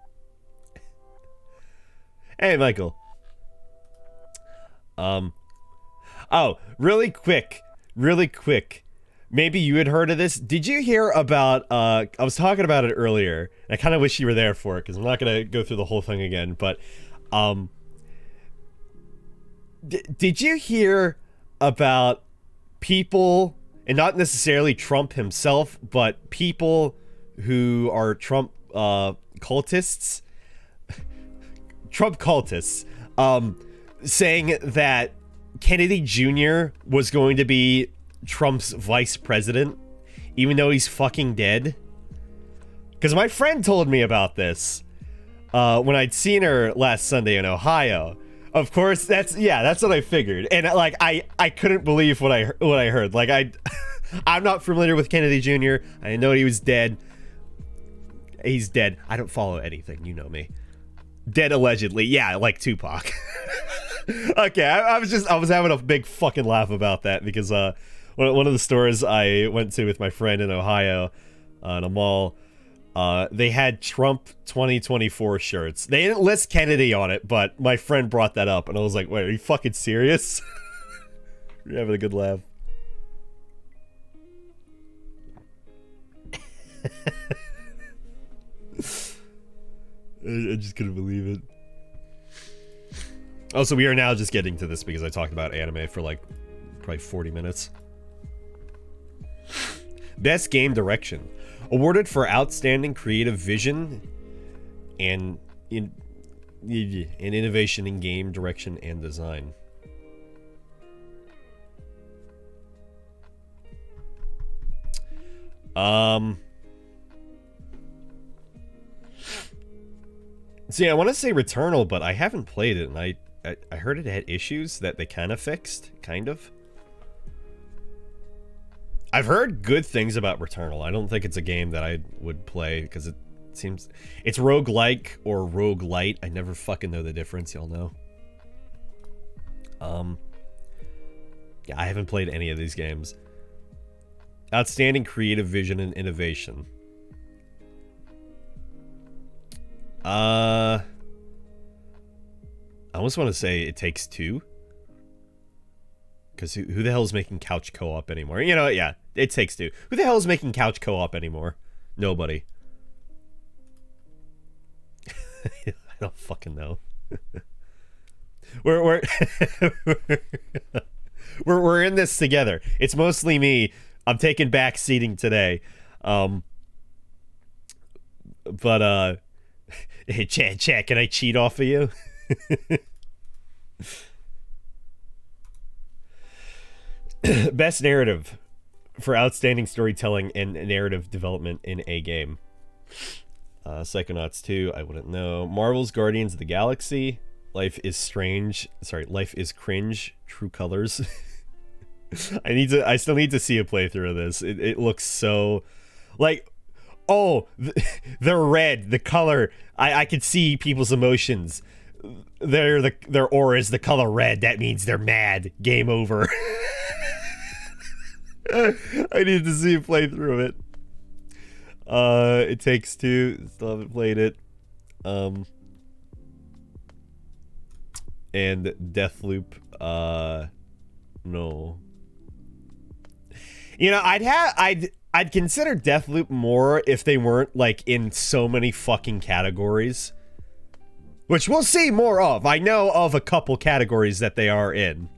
Hey, Michael. Oh, really quick. Maybe you had heard of this. Did you hear about, I was talking about it earlier. I kind of wish you were there for it, because I'm not going to go through the whole thing again, but, did you hear about people, and not necessarily Trump himself, but people who are Trump, cultists? Trump cultists, saying that Kennedy Jr. was going to be Trump's vice president, even though he's fucking dead. Because my friend told me about this when I'd seen her last Sunday in Ohio. Of course, that's what I figured, and like I couldn't believe what I heard. Like I'm not familiar with Kennedy Jr. I know he was dead. He's dead. I don't follow anything, you know me. Dead allegedly, yeah, like Tupac. Okay, I was having a big fucking laugh about that because one of the stores I went to with my friend in Ohio, in a mall, they had Trump 2024 shirts. They didn't list Kennedy on it, but my friend brought that up, and I was like, wait, are you fucking serious? You're having a good laugh. I just couldn't believe it. Also, we are now just getting to this because I talked about anime for like probably 40 minutes. Best Game Direction. Awarded for outstanding creative vision and innovation in game direction and design. See, I want to say Returnal, but I haven't played it, and I heard it had issues that they kind of fixed, kind of. I've heard good things about Returnal. I don't think it's a game that I would play, because it seems... It's roguelike or roguelite. I never fucking know the difference, y'all know. Yeah, I haven't played any of these games. Outstanding creative vision and innovation. almost want to say It Takes Two. Because who the hell is making couch co-op anymore? You know, yeah, It Takes Two. Who the hell is making couch co-op anymore? Nobody. I don't fucking know. we're we're in this together. It's mostly me. I'm taking back seating today. But hey, chat, can I cheat off of you? Best narrative for outstanding storytelling and narrative development in a game. Psychonauts 2, I wouldn't know. Marvel's Guardians of the Galaxy. Life is Strange. Sorry, Life is Cringe. True Colors. I still need to see a playthrough of this. It looks so like, oh, they're red, the color. I could see people's emotions. Their aura is the color red. That means they're mad. Game over. I need to see a playthrough of it. It Takes Two. Still haven't played it. And Deathloop. No. You know, I'd consider Deathloop more if they weren't like in so many fucking categories, which we'll see more of. I know of a couple categories that they are in.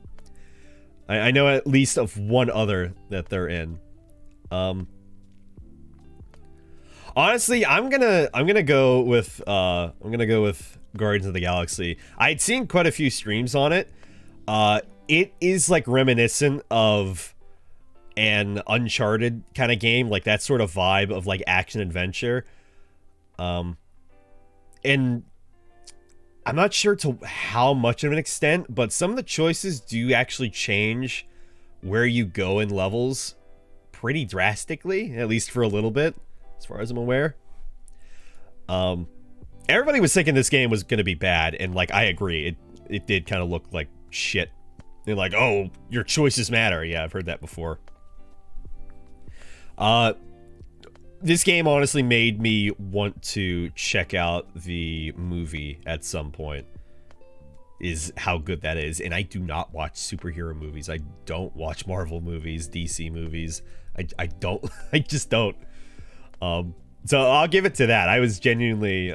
I know at least of one other that they're in. Honestly, I'm gonna go with Guardians of the Galaxy. I'd seen quite a few streams on it. It is like reminiscent of an Uncharted kind of game, like that sort of vibe of like action adventure. And I'm not sure to how much of an extent, but some of the choices do actually change where you go in levels pretty drastically, at least for a little bit, as far as I'm aware. Everybody was thinking this game was going to be bad, and like I agree, it did kind of look like shit. They're like, oh, your choices matter. Yeah, I've heard that before. This game honestly made me want to check out the movie at some point, is how good that is. And I do not watch superhero movies. I don't watch Marvel movies, DC movies. I don't. I just don't. So I'll give it to that. I was genuinely,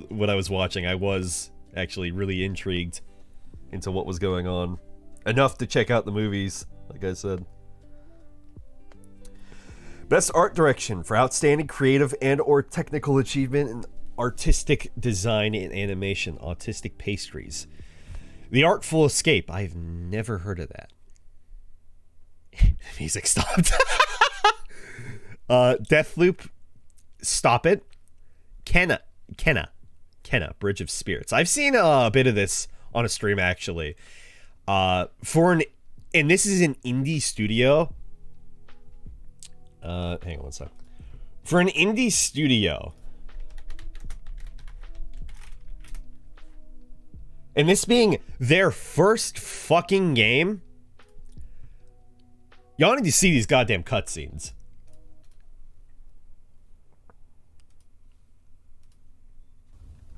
when I was watching, I was actually really intrigued into what was going on. Enough to check out the movies, like I said. Best art direction for outstanding creative and or technical achievement in artistic design and animation. Autistic Pastries. The Artful Escape. I've never heard of that. Music stopped. Deathloop. Stop It. Kenna. Bridge of Spirits. I've seen a bit of this on a stream actually. And this is an indie studio. Hang on one sec. For an indie studio, and this being their first fucking game, y'all need to see these goddamn cutscenes.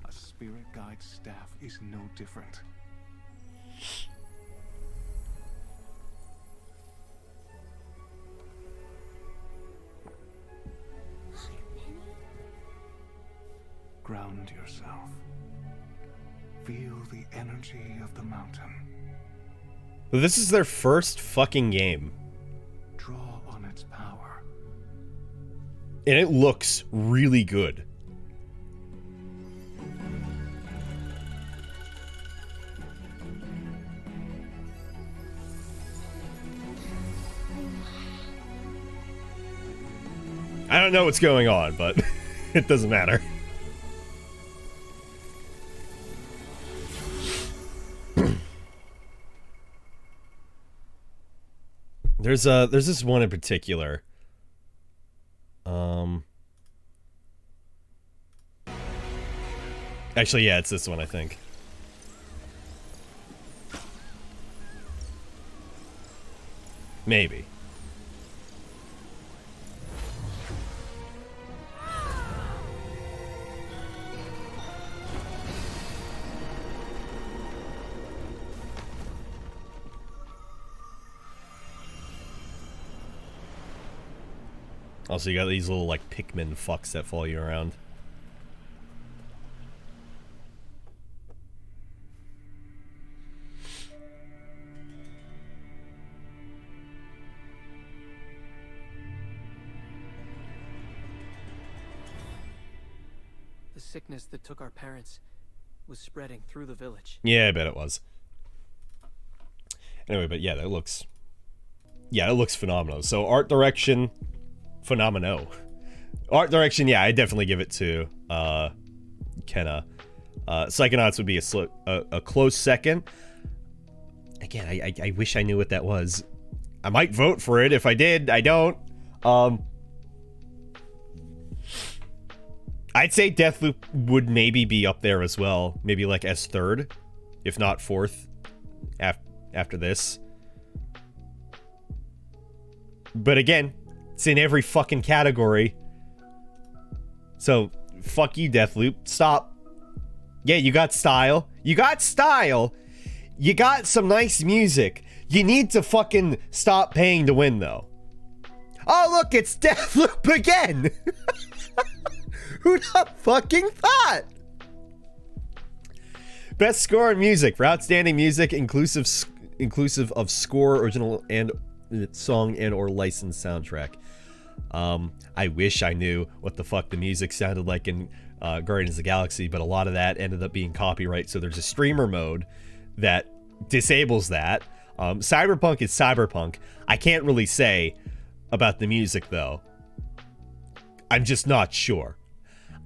A spirit guide staff is no different. Ground yourself. Feel the energy of the mountain. This is their first fucking game. Draw on its power. And it looks really good. I don't know what's going on, but it doesn't matter. There's this one in particular. Actually, yeah, it's this one, I think. Maybe. Also, you got these little, like, Pikmin fucks that follow you around. The sickness that took our parents was spreading through the village. Yeah, I bet it was. Anyway, but yeah, that looks... Yeah, it looks phenomenal. So, art direction, phenomenal. Art direction, yeah, I definitely give it to Kenna. Psychonauts would be a close second. Again, I wish I knew what that was. I might vote for it. If I did, I don't. I'd say Deathloop would maybe be up there as well. Maybe like as third, if not fourth, after this. But again, it's in every fucking category. So, fuck you, Deathloop. Stop. Yeah, you got style. You got style. You got some nice music. You need to fucking stop paying to win, though. Oh, look, it's Deathloop again! Who'd have fucking thought? Best score in music. For outstanding music, inclusive of score, original, and song and or licensed soundtrack. I wish I knew what the fuck the music sounded like in Guardians of the Galaxy, but a lot of that ended up being copyright, so there's a streamer mode that disables that. Cyberpunk is Cyberpunk. I can't really say about the music, though. I'm just not sure.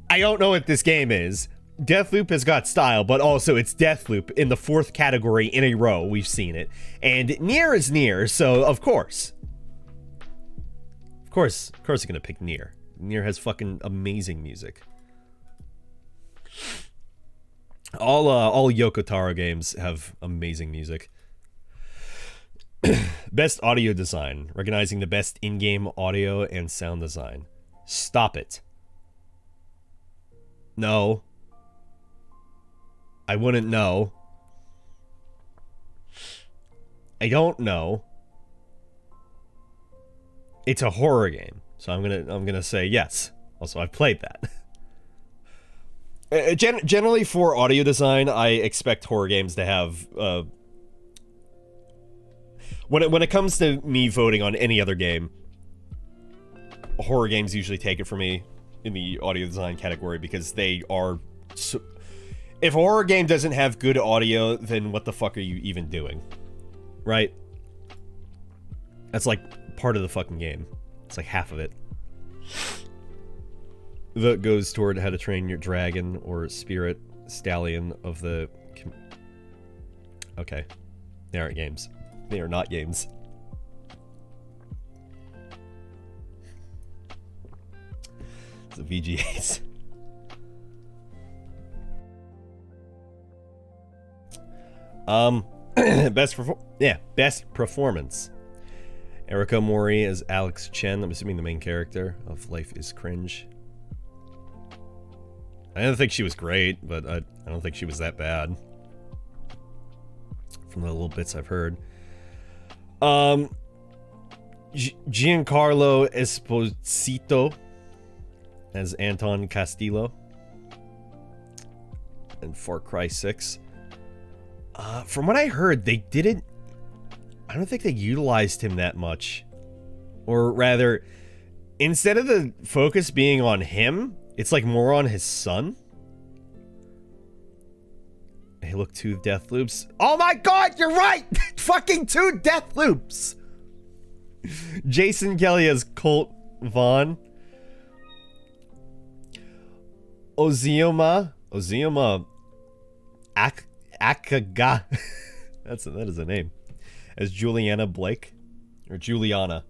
I don't know what this game is. Deathloop has got style, but also it's Deathloop in the fourth category in a row. We've seen it. And Nier is Nier, so of course. Of course you're gonna pick Nier. Nier has fucking amazing music. All Yoko Taro games have amazing music. Best audio design. Recognizing the best in-game audio and sound design. Stop it. No. I wouldn't know. I don't know. It's a horror game, so I'm gonna say yes. Also, I've played that. Generally, for audio design, I expect horror games to have. When it comes to me voting on any other game, horror games usually take it for me in the audio design category because they are. If a horror game doesn't have good audio, then what the fuck are you even doing? Right? That's like part of the fucking game. It's like half of it. That goes toward How to Train Your Dragon or Spirit Stallion of the... Okay. They aren't games. They are not games. It's the VGAs. Best performance. Erika Mori as Alex Chen. I'm assuming the main character of Life is Cringe. I don't think she was great, but I don't think she was that bad. From the little bits I've heard. Giancarlo Esposito as Anton Castillo. And Far Cry 6. From what I heard, they didn't... I don't think they utilized him that much. Or rather, instead of the focus being on him, it's like more on his son. Hey, look, 2 death loops. Oh my god, you're right! Fucking 2 death loops! Jason Kelly as Colt Vaughn. Ozioma Akaga. That is a name. As Juliana Blake. Or Juliana.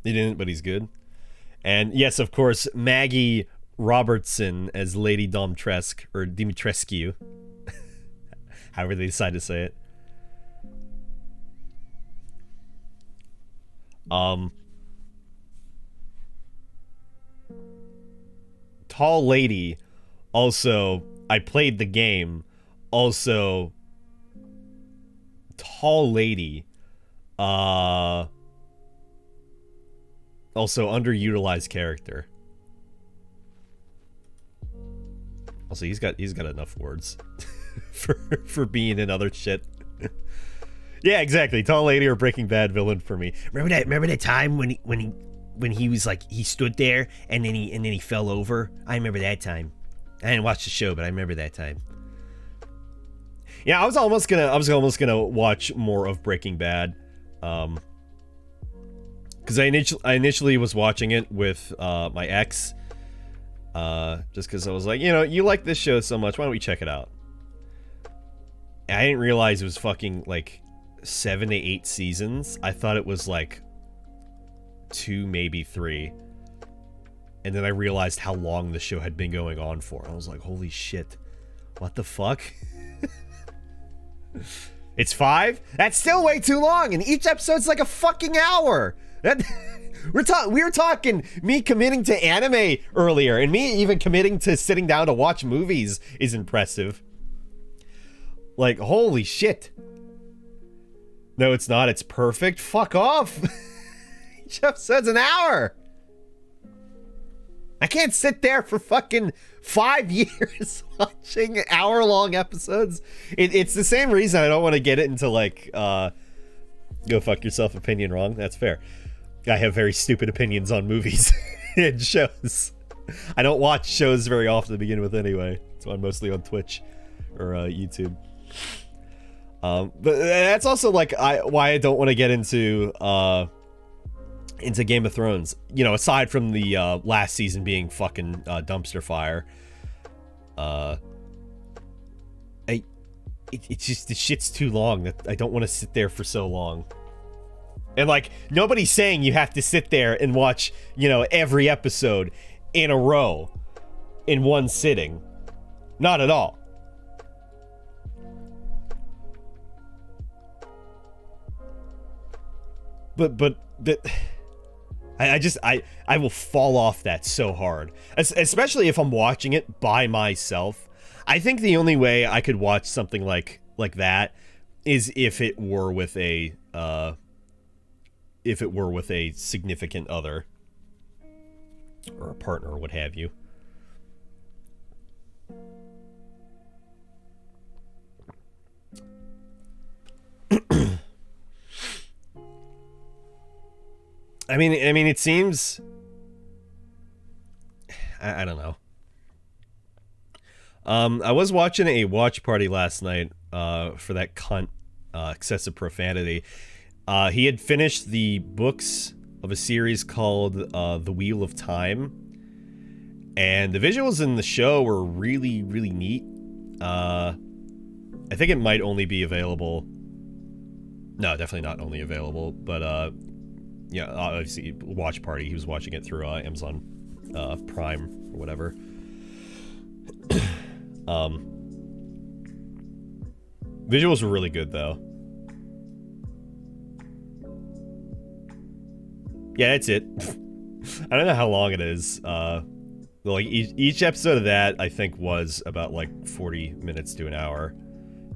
He didn't, but he's good. And yes, of course, Maggie Robertson as Lady Dimitrescu, or Dimitrescu. However they decide to say it. Tall Lady. Also, I played the game. Also, Tall Lady Also, underutilized character. Also, he's got enough words for being in other shit. Yeah, exactly. Tall lady or Breaking Bad villain for me. Remember that time when he was like, he stood there and then he fell over? I remember that time. I didn't watch the show, but I remember that time. Yeah, I was almost gonna watch more of Breaking Bad, because I initially was watching it with my ex, just because I was like, you like this show so much, why don't we check it out? And I didn't realize it was fucking like 7 to 8 seasons. I thought it was like 2, maybe 3, and then I realized how long the show had been going on for. I was like, holy shit, what the fuck? It's 5? That's still way too long, and each episode's like a fucking hour. We were talking me committing to anime earlier, and me even committing to sitting down to watch movies is impressive. Like, holy shit. No, it's not. It's perfect. Fuck off. Each episode's an hour. I can't sit there for fucking 5 years watching hour-long episodes. It's the same reason I don't want to get it into, like, go fuck yourself opinion wrong. That's fair. I have very stupid opinions on movies and shows. I don't watch shows very often to begin with anyway. So I'm mostly on Twitch or YouTube. But that's also, like, why I don't want to get into Game of Thrones, aside from the last season being fucking dumpster fire. It's just, the shit's too long. That I don't want to sit there for so long. And, like, nobody's saying you have to sit there and watch, every episode in a row in one sitting. Not at all. But I will fall off that so hard, especially if I'm watching it by myself. I think the only way I could watch something like that is if it were with a significant other or a partner or what have you. I mean, it seems. I don't know. I was watching a watch party last night for that cunt excessive profanity. He had finished the books of a series called The Wheel of Time, and the visuals in the show were really, really neat. I think it might only be available. No, definitely not only available, but yeah, obviously, watch party. He was watching it through Amazon Prime or whatever. Visuals were really good, though. Yeah, that's it. I don't know how long it is. Like each episode of that, I think, was about like 40 minutes to an hour,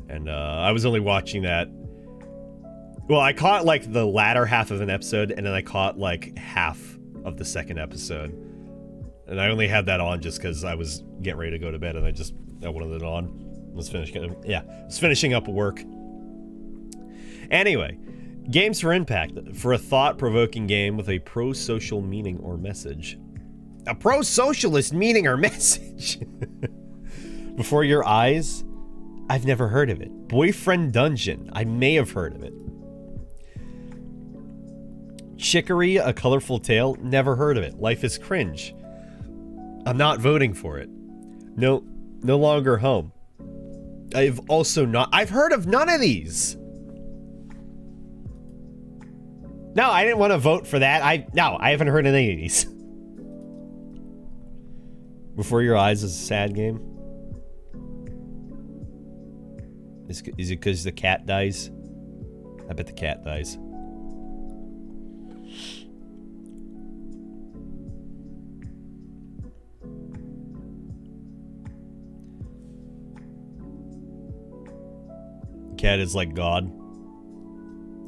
and I was only watching that. Well, I caught like the latter half of an episode, and then I caught like half of the second episode, and I only had that on just because I was getting ready to go to bed, and I wanted it on. I was finishing up work. Anyway, Games for Impact, for a thought-provoking game with a pro-social meaning or message. A pro-socialist meaning or message? Before Your Eyes? I've never heard of it. Boyfriend Dungeon? I may have heard of it. Chicory, A Colorful Tale? Never heard of it. Life is Cringe? I'm not voting for it. No Longer Home. I've heard of none of these. No, I didn't want to vote for that. I haven't heard of any of these. Before Your Eyes is a sad game. Is it because the cat dies? I bet the cat dies. Cat is like God.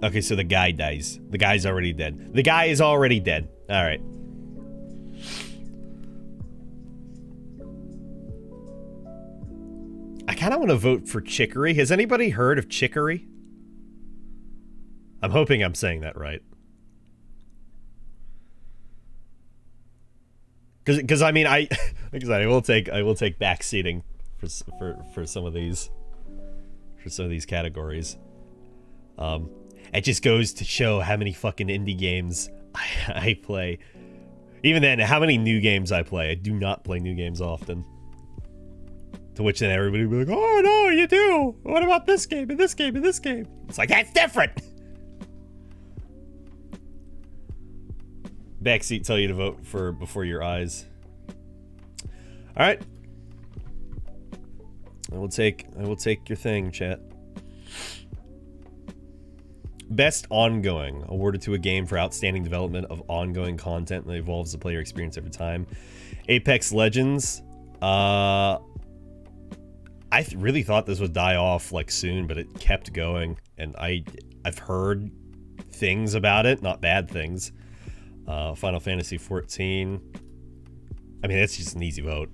Okay, so the guy dies. The guy's already dead. The guy is already dead. All right. I kind of want to vote for Chicory. Has anybody heard of Chicory? I'm hoping I'm saying that right. Because I mean, like I said, I will take back seating for some of these categories. It just goes to show how many fucking indie games I play. Even then, how many new games I play. I do not play new games often. To which then everybody will be like, oh no, you do. What about this game and this game and this game? It's like, that's different. Backseat tell you to vote for Before Your Eyes. All right. I will take your thing, chat. Best Ongoing, awarded to a game for outstanding development of ongoing content that evolves the player experience every time. Apex Legends. I really thought this would die off like soon, but it kept going, and I've heard things about it, not bad things. Final Fantasy 14. I mean, that's just an easy vote.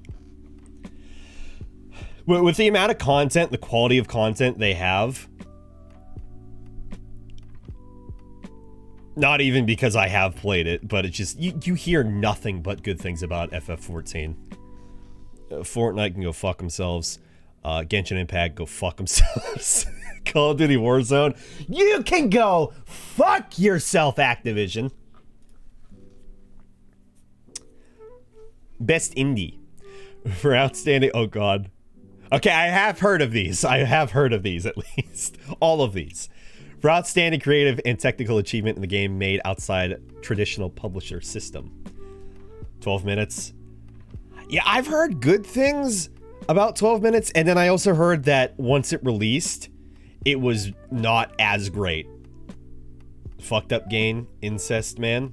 With the amount of content, the quality of content they have, not even because I have played it, but it's just, you hear nothing but good things about FF14. Fortnite can go fuck themselves. Genshin Impact, go fuck themselves. Call of Duty Warzone, you can go fuck yourself, Activision. Best Indie for outstanding. Oh god. Okay, I have heard of these. At least. All of these. For outstanding creative and technical achievement in the game made outside traditional publisher system. 12 minutes. Yeah, I've heard good things about 12 minutes, and then I also heard that once it released, it was not as great. Fucked up game, incest, man.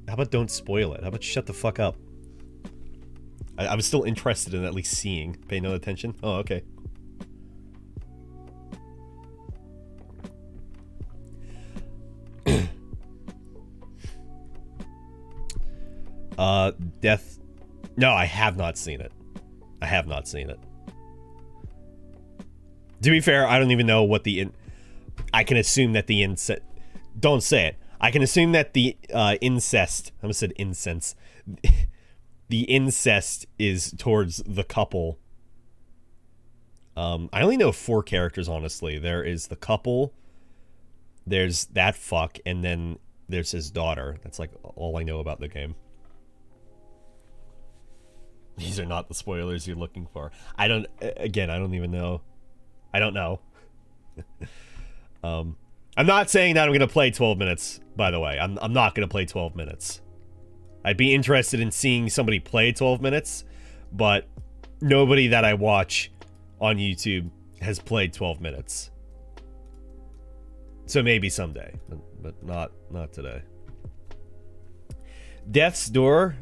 How about don't spoil it? How about shut the fuck up? I was still interested in at least seeing. Pay no attention? Oh, okay. Death. No, I have not seen it. I have not seen it. To be fair, I don't even know what the I can assume that the incest. Don't say it. I can assume that the incest. I almost said incense. The incest is towards the couple. I only know 4 characters, honestly. There is the couple, there's that fuck, and then there's his daughter. That's like all I know about the game. These are not the spoilers you're looking for. I don't even know. I don't know. I'm not saying that I'm going to play 12 minutes, by the way. I'm not going to play 12 minutes. I'd be interested in seeing somebody play 12 minutes, but nobody that I watch on YouTube has played 12 minutes. So maybe someday, but not today. Death's Door.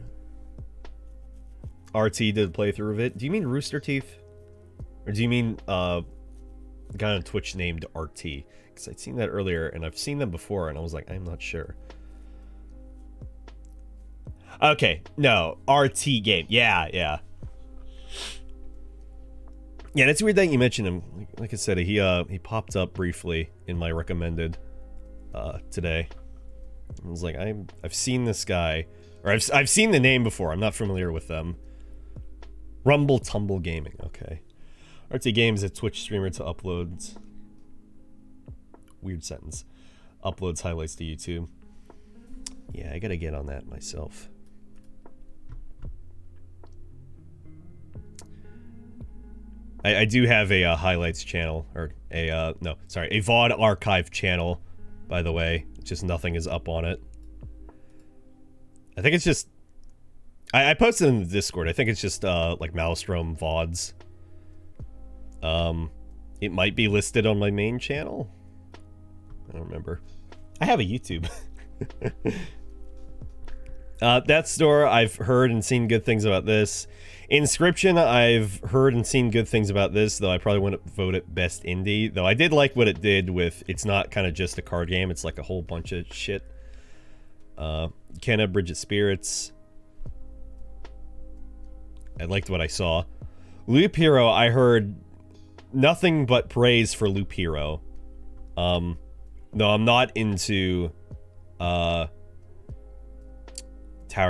RT did a playthrough of it. Do you mean Rooster Teeth? Or do you mean a guy on Twitch named RT? Because I'd seen that earlier, and I've seen them before, and I was like, I'm not sure. Okay, no, RT game. Yeah. Yeah, that's weird that you mentioned him. Like I said, he popped up briefly in my recommended today. I was like, I've seen this guy, or I've seen the name before. I'm not familiar with them. Rumble Tumble Gaming. Okay, RT Games, a Twitch streamer to uploads. Weird sentence. Uploads highlights to YouTube. Yeah, I gotta get on that myself. I do have a highlights channel, or a VOD archive channel, by the way. Just nothing is up on it. I think it's just, I posted in the Discord. I think it's just like Maelstrom VODs. It might be listed on my main channel. I don't remember. I have a YouTube. Death's Door, I've heard and seen good things about this. Inscription, I've heard and seen good things about this, though I probably wouldn't vote it best indie. Though I did like what it did with, it's not kind of just a card game, it's like a whole bunch of shit. Kenna, Bridge of Spirits. I liked what I saw. Loop Hero, I heard nothing but praise for Loop Hero. No, I'm not into tower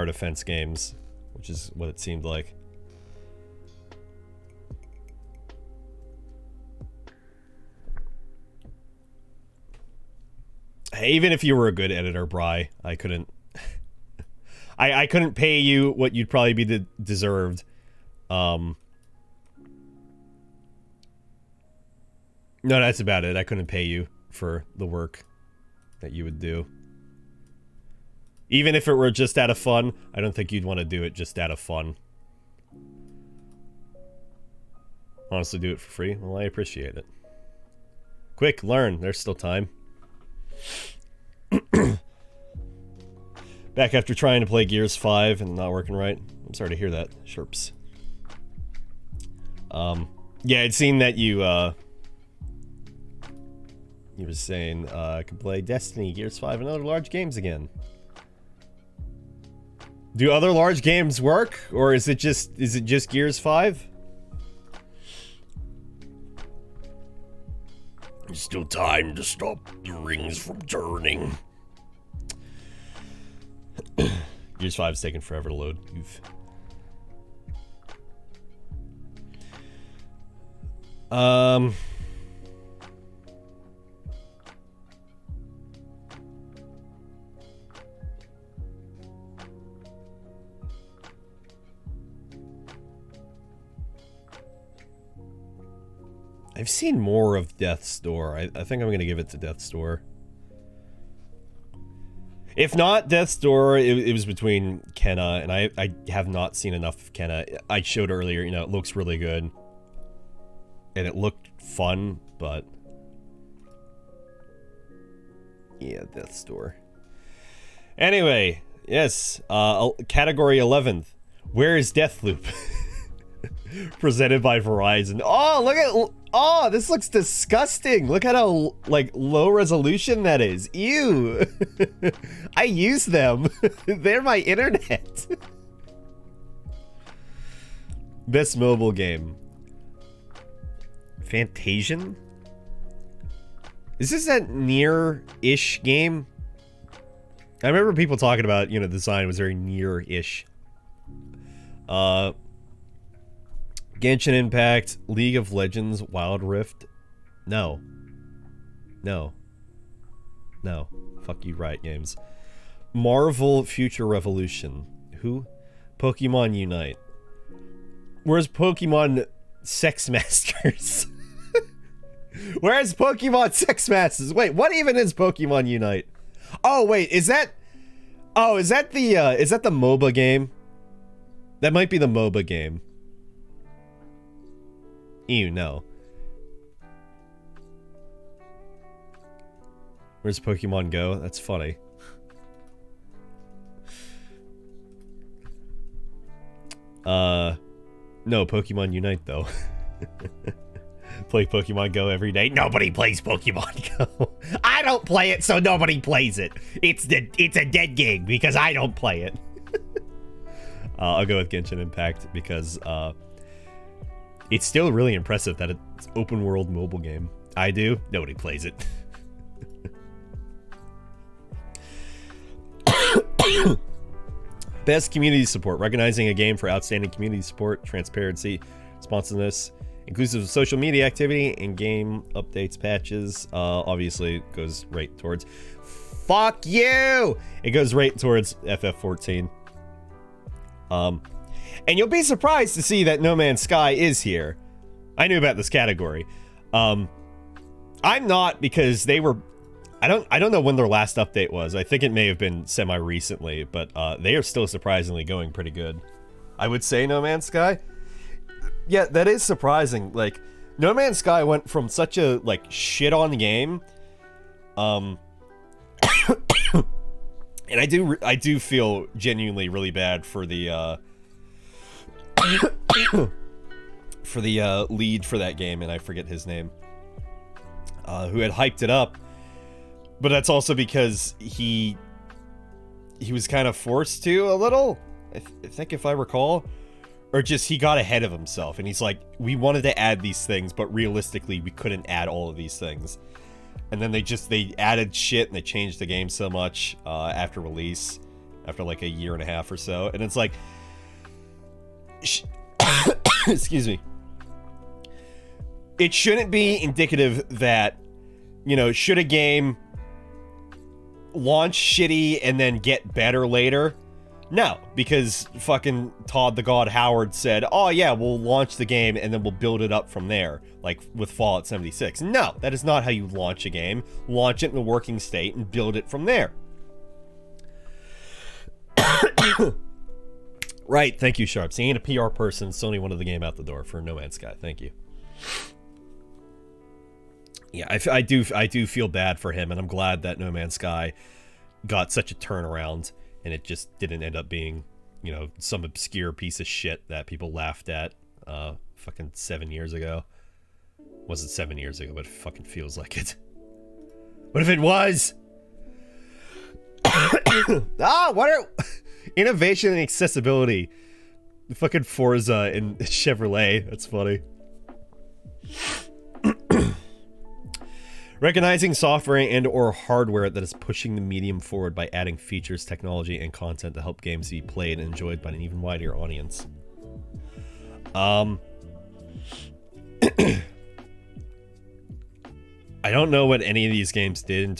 defense games, which is what it seemed like. Even if you were a good editor, Bri, I couldn't I couldn't pay you what you'd probably be deserved. No, that's about it. I couldn't pay you for the work that you would do. Even if it were just out of fun, I don't think you'd want to do it just out of fun. Honestly, do it for free? Well, I appreciate it. Quick, learn. There's still time. Back after trying to play Gears 5 and not working right. I'm sorry to hear that, Sherps. Yeah, I'd seen that you were saying, I could play Destiny, Gears 5, and other large games again. Do other large games work? Or is it just Gears 5? There's still time to stop the rings from turning. Gears 5 is taking forever to load. I've seen more of Death's Door. I think I'm going to give it to Death's Door. If not Death's Door, it was between Kenna, and I have not seen enough of Kenna. I showed earlier, you know, it looks really good. And it looked fun, but... yeah, Death's Door. Anyway, yes, category 11th. Where is Deathloop? Presented by Verizon. Oh, look at... oh, this looks disgusting. Look at how, like, low resolution that is. Ew. I use them. They're my internet. Best mobile game. Fantasian? Is this that near-ish game? I remember people talking about, you know, the design was very near-ish. Genshin Impact, League of Legends, Wild Rift. No. No. No. Fuck you, Riot Games. Marvel Future Revolution. Who? Pokemon Unite. Where's Pokemon Sex Masters? Where's Pokemon Sex Masters? Wait, what even is Pokemon Unite? Oh, wait, is that... oh, is that the MOBA game? That might be the MOBA game. Ew, no. Where's Pokemon Go? That's funny. No, Pokemon Unite, though. Play Pokemon Go every day. Nobody plays Pokemon Go. I don't play it, so nobody plays it. It's a dead game because I don't play it. I'll go with Genshin Impact because, it's still really impressive that it's open world mobile game. I do. Nobody plays it. Best community support. Recognizing a game for outstanding community support, transparency, responsiveness, inclusive of social media activity, and game updates, patches. Obviously, it goes right towards... fuck you! It goes right towards FF14. And you'll be surprised to see that No Man's Sky is here. I knew about this category. I'm not, because they were... I don't know when their last update was. I think it may have been semi-recently, but they are still surprisingly going pretty good. I would say No Man's Sky. Yeah, that is surprising. Like, No Man's Sky went from such a, like, shit-on game, And I do feel genuinely really bad for the lead for that game, and I forget his name, who had hyped it up. But that's also because he was kind of forced to a little, I think, if I recall, or just he got ahead of himself, and he's like, we wanted to add these things, but realistically we couldn't add all of these things. And then they added shit, and they changed the game so much after release, after like a year and a half or so. And it's like, excuse me. It shouldn't be indicative that, you know, should a game launch shitty and then get better later? No, because fucking Todd the God Howard said, oh yeah, we'll launch the game and then we'll build it up from there, like with Fallout 76. No, that is not how you launch a game. Launch it in a working state and build it from there. Right, thank you, Sharp. Seeing a PR person, Sony wanted the game out the door for No Man's Sky. Thank you. Yeah, I do feel bad for him, and I'm glad that No Man's Sky got such a turnaround, and it just didn't end up being, you know, some obscure piece of shit that people laughed at fucking 7 years ago. Wasn't 7 years ago, but it fucking feels like it. What if it was? What are innovation and accessibility? Fucking Forza and Chevrolet. That's funny. Recognizing software and or hardware that is pushing the medium forward by adding features, technology, and content to help games be played and enjoyed by an even wider audience. I don't know what any of these games did in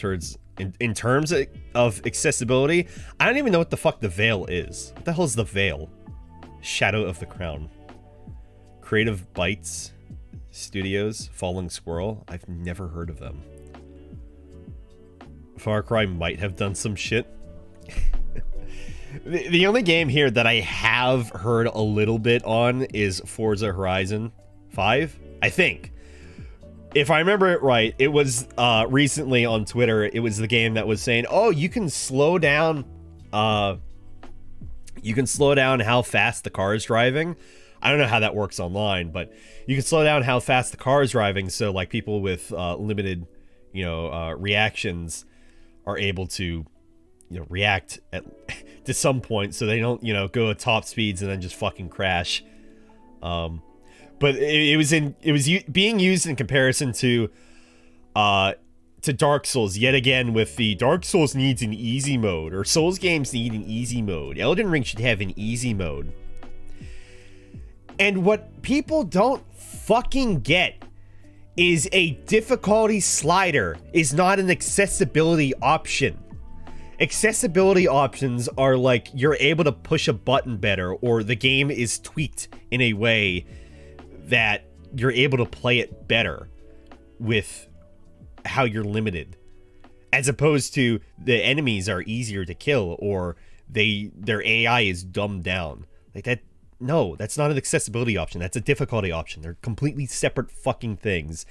terms of accessibility. I don't even know what the fuck the Veil is. What the hell is the Veil? Shadow of the Crown. Creative Bites Studios, Falling Squirrel. I've never heard of them. Far Cry might have done some shit. The only game here that I have heard a little bit on is Forza Horizon 5, I think. If I remember it right, it was recently on Twitter, it was the game that was saying, oh, you can slow down how fast the car is driving. I don't know how that works online, but you can slow down how fast the car is driving, so like people with limited, reactions are able to, react to some point, so they don't, go at top speeds and then just fucking crash. But it was being used in comparison to Dark Souls yet again, with the Dark Souls needs an easy mode, or Souls games need an easy mode. Elden Ring should have an easy mode. And what people don't fucking get is a difficulty slider is not an accessibility option. Accessibility options are like you're able to push a button better, or the game is tweaked in a way that you're able to play it better with how you're limited, as opposed to the enemies are easier to kill, or their AI is dumbed down. Like that. No, that's not an accessibility option. That's a difficulty option. They're completely separate fucking things.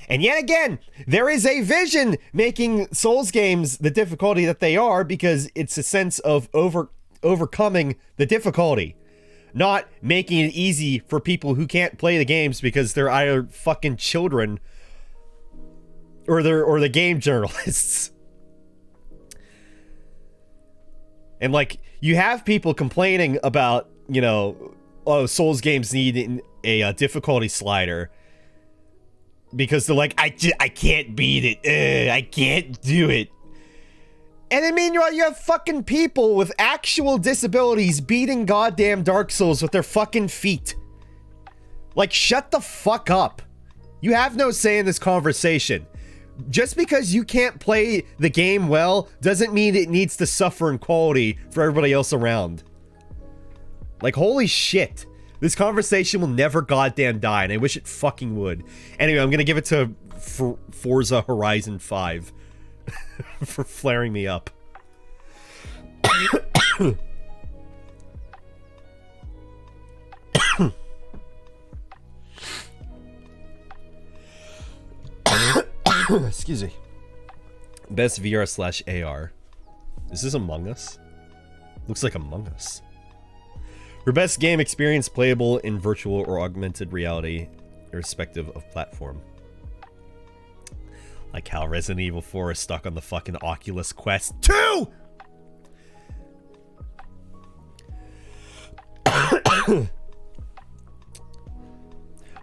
And yet again, there is a vision making Souls games the difficulty that they are, because it's a sense of overcoming the difficulty, not making it easy for people who can't play the games because they're either fucking children or the game journalists. And like, you have people complaining about, oh, Souls games need a difficulty slider because they're like, I can't beat it. I can't do it. And then meanwhile, you have fucking people with actual disabilities beating goddamn Dark Souls with their fucking feet. Like, shut the fuck up. You have no say in this conversation. Just because you can't play the game well doesn't mean it needs to suffer in quality for everybody else around. Like, holy shit. This conversation will never goddamn die, and I wish it fucking would. Anyway, I'm gonna give it to Forza Horizon 5 for flaring me up. Excuse me. Best VR/AR. Is this Among Us? Looks like Among Us. For best game experience playable in virtual or augmented reality, irrespective of platform. Like how Resident Evil 4 is stuck on the fucking Oculus Quest 2!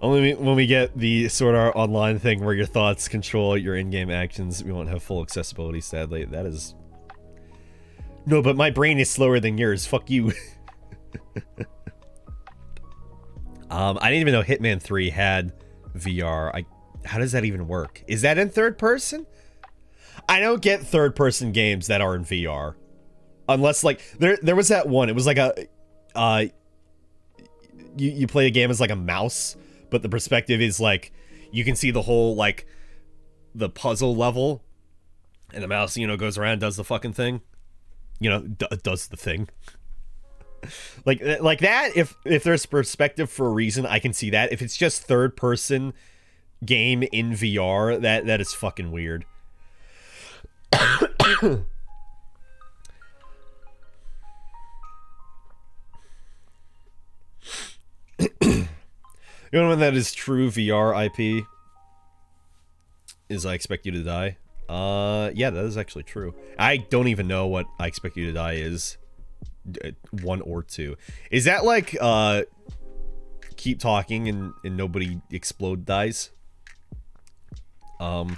Only when we get the Sword Art Online thing where your thoughts control your in-game actions, we won't have full accessibility, sadly. That is... No, but my brain is slower than yours. Fuck you. I didn't even know Hitman 3 had VR. How does that even work? Is that in third person? I don't get third person games that are in VR. Unless, like, there was that one. It was like a... You play a game as, like, a mouse, but the perspective is, like, you can see the whole, like, the puzzle level, and the mouse, you know, goes around, does the fucking thing. You know, does the thing. like that, if there's perspective for a reason, I can see that. If it's just third person game in VR, that is fucking weird. The only one that is true VR IP is I Expect You to Die. Yeah, that is actually true. I don't even know what I Expect You to Die is. 1 or 2. Is that like, keep talking and nobody explode dies? I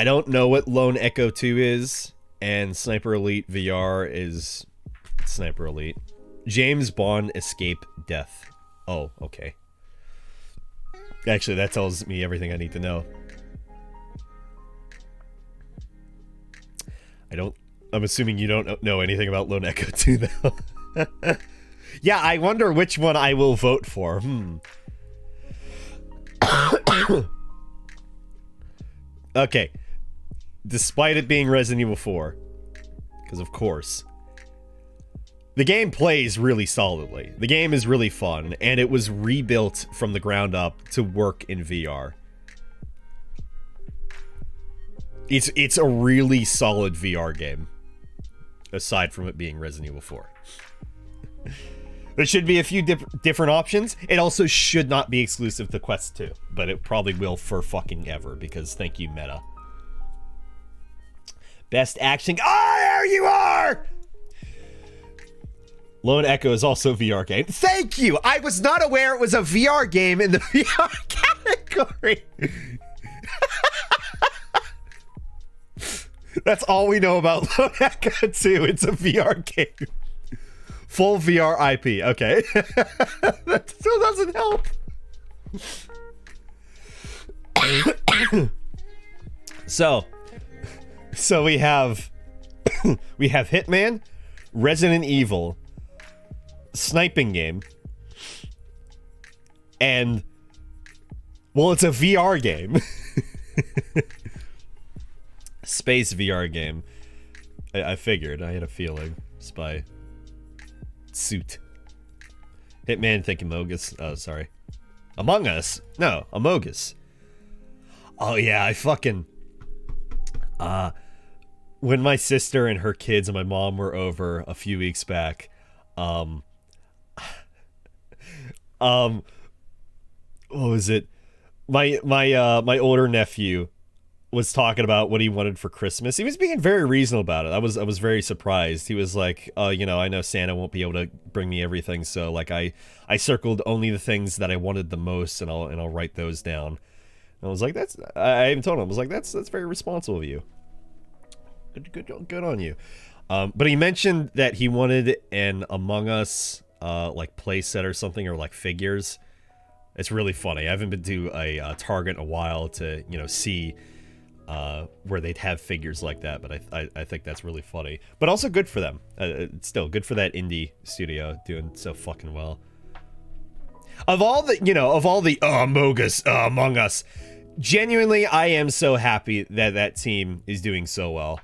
don't know what Lone Echo 2 is, and Sniper Elite VR is Sniper Elite. James Bond Escape Death. Oh, okay. Actually, that tells me everything I need to know. I'm assuming you don't know anything about Lone Echo 2, though. Yeah, I wonder which one I will vote for. Okay. Despite it being Resident Evil 4, because of course, the game plays really solidly. The game is really fun, and it was rebuilt from the ground up to work in VR. It's a really solid VR game, aside from it being Resident Evil 4. There should be a few different options. It also should not be exclusive to Quest 2, but it probably will for fucking ever, because thank you, Meta. Best action... Oh, there you are! Lone Echo is also a VR game. Thank you! I was not aware it was a VR game in the VR category. That's all we know about Lone Echo 2. It's a VR game. Full VR IP. Okay. That still doesn't help. So we have Hitman, Resident Evil, sniping game, and well, it's a VR game. Space VR game. I figured. I had a feeling. Spy. Suit. Hitman, think Amogus. Oh, sorry. Among Us? No, Amogus. Oh, yeah, I fucking... when my sister and her kids and my mom were over a few weeks back, what was it? My older nephew was talking about what he wanted for Christmas. He was being very reasonable about it. I was very surprised. He was like, you know, I know Santa won't be able to bring me everything, so like I circled only the things that I wanted the most, and I'll write those down. And I was like, I even told him, I was like, that's very responsible of you. Good on you. But he mentioned that he wanted an Among Us like play set or something, or like figures. It's really funny. I haven't been to a Target in a while to, you know, see where they'd have figures like that, but I think that's really funny. But also good for them. It's still good for that indie studio doing so fucking well. Of all the Among Us, genuinely, I am so happy that that team is doing so well.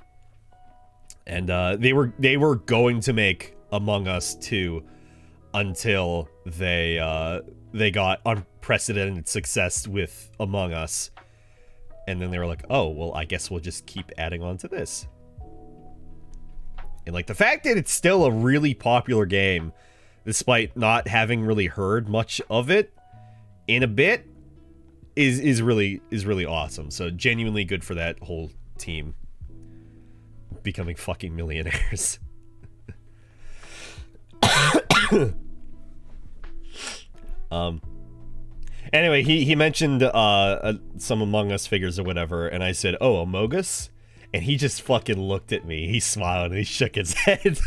And they were going to make Among Us 2 until they got unprecedented success with Among Us. And then they were like, oh, well, I guess we'll just keep adding on to this. And like the fact that it's still a really popular game, despite not having really heard much of it in a bit, is really awesome. So genuinely good for that whole team becoming fucking millionaires. Anyway, he mentioned some Among Us figures or whatever, and I said, "Oh, Among Us?" And he just fucking looked at me. He smiled and he shook his head.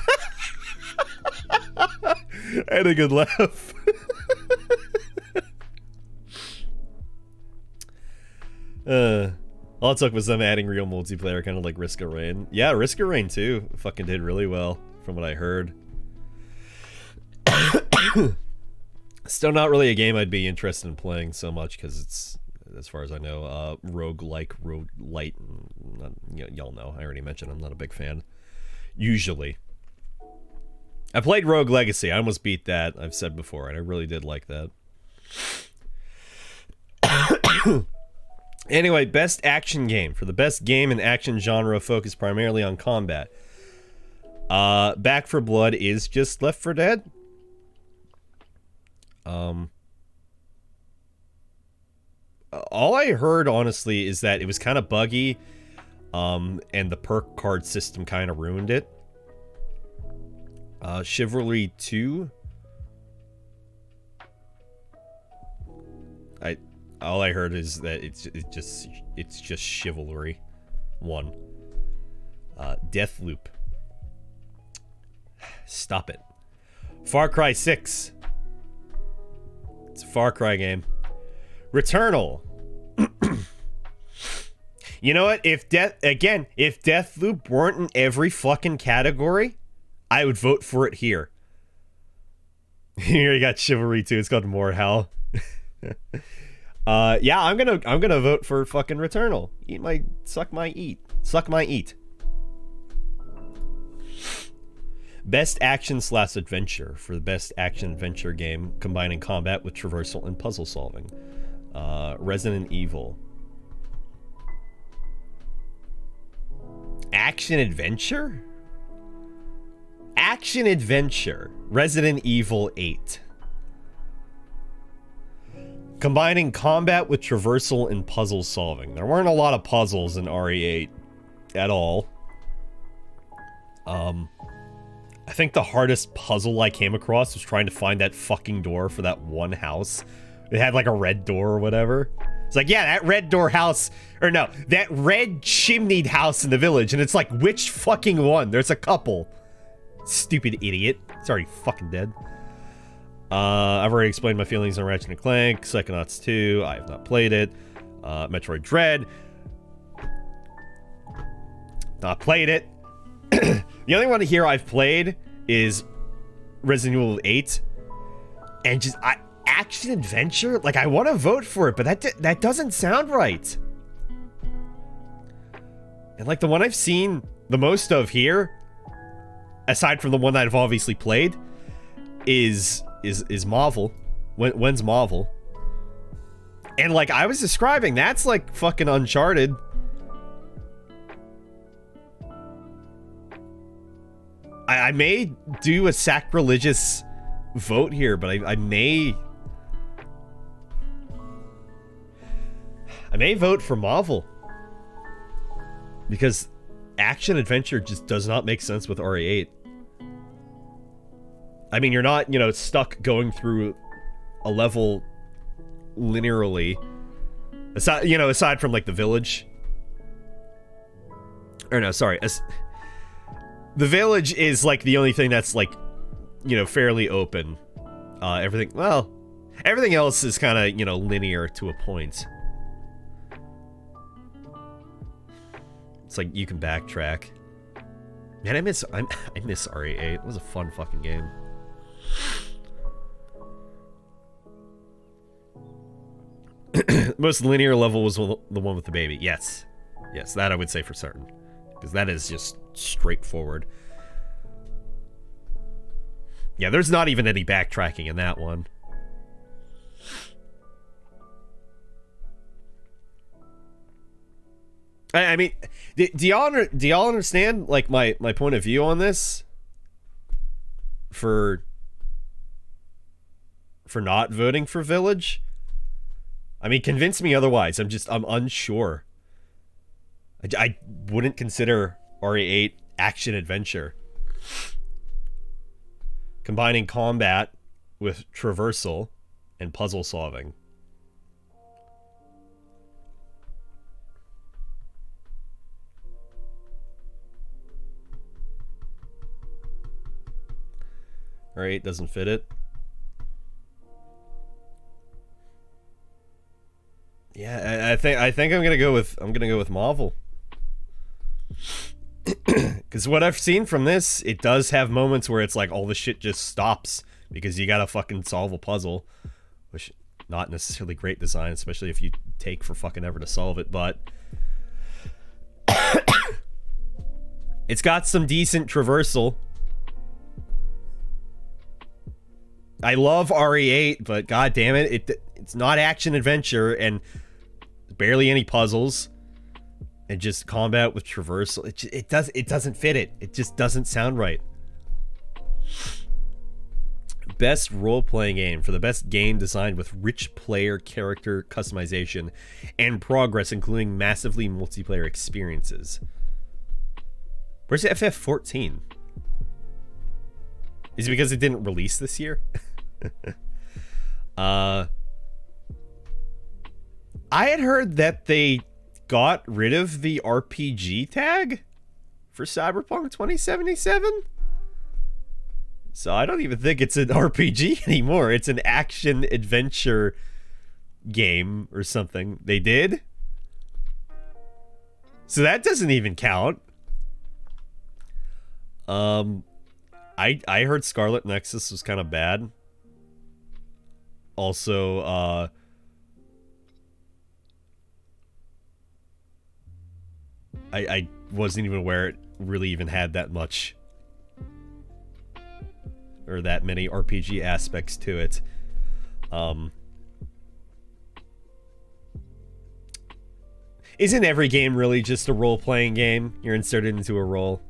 I had a good laugh. All it took was them adding real multiplayer, kind of like Risk of Rain. Yeah, Risk of Rain too fucking did really well, from what I heard. Still not really a game I'd be interested in playing so much, because it's, as far as I know, roguelike, roguelite. Y'all know, I already mentioned I'm not a big fan. Usually. I played Rogue Legacy. I almost beat that, I've said before, and I really did like that. Anyway, best action game. For the best game and action genre focused primarily on combat. Back 4 Blood is just Left 4 Dead. All I heard, honestly, is that it was kind of buggy, and the perk card system kind of ruined it. Chivalry 2. All I heard is that it's just Chivalry 1. Deathloop. Stop it. Far Cry 6. It's a Far Cry game. Returnal. You know what? If Deathloop weren't in every fucking category, I would vote for it here. Here you got Chivalry 2. It's called More Hell. Yeah, I'm gonna vote for fucking Returnal. Suck my eat. Best action / adventure. For the best action adventure game combining combat with traversal and puzzle solving. Resident Evil. Action adventure? Action adventure. Resident Evil 8. Combining combat with traversal and puzzle solving. There weren't a lot of puzzles in RE8 at all. I think the hardest puzzle I came across was trying to find that fucking door for that one house. It had like a red door or whatever. It's like, yeah, that red door house, or no, that red chimneyed house in the village. And it's like, which fucking one? There's a couple. Stupid idiot. It's already fucking dead. I've already explained my feelings on Ratchet & Clank. Psychonauts 2, I have not played it. Metroid Dread. Not played it. The only one here I've played is Resident Evil 8. And just, action adventure? Like, I want to vote for it, but that doesn't sound right. And like the one I've seen the most of here, aside from the one that I've obviously played, is Marvel. When's Marvel? And like I was describing, that's like fucking Uncharted. I may do a sacrilegious vote here, but I may vote for Marvel. Because action adventure just does not make sense with RE8. I mean, you're not, stuck going through a level linearly. Aside from like the village. Or no, sorry. The village is like the only thing that's like, fairly open. Everything else is kind of, linear to a point. It's like you can backtrack. Man, I miss RE8. It was a fun fucking game. Most linear level was the one with the baby. Yes, that I would say for certain, because that is just straightforward. Yeah, there's not even any backtracking in that one. I mean, do y'all understand like my point of view on this? For not voting for Village? I mean, convince me otherwise. I'm unsure. I wouldn't consider RE8 action adventure. Combining combat with traversal and puzzle solving. RE8 doesn't fit it. Yeah, I think I'm gonna go with Marvel. Because what I've seen from this, it does have moments where it's like all the shit just stops because you gotta fucking solve a puzzle, which not necessarily great design, especially if you take for fucking ever to solve it. But it's got some decent traversal. I love RE8, but god damn it, it's not action adventure and barely any puzzles. And just combat with traversal. It doesn't fit it. It just doesn't sound right. Best role-playing game for the best game designed with rich player character customization and progress, including massively multiplayer experiences. Where's the FF14? Is it because it didn't release this year? I had heard that they got rid of the RPG tag for Cyberpunk 2077. So I don't even think it's an RPG anymore. It's an action adventure game or something. They did? So that doesn't even count. I heard Scarlet Nexus was kind of bad. Also, I wasn't even aware it really even had that much or that many RPG aspects to it. Isn't every game really just a role-playing game? You're inserted into a role.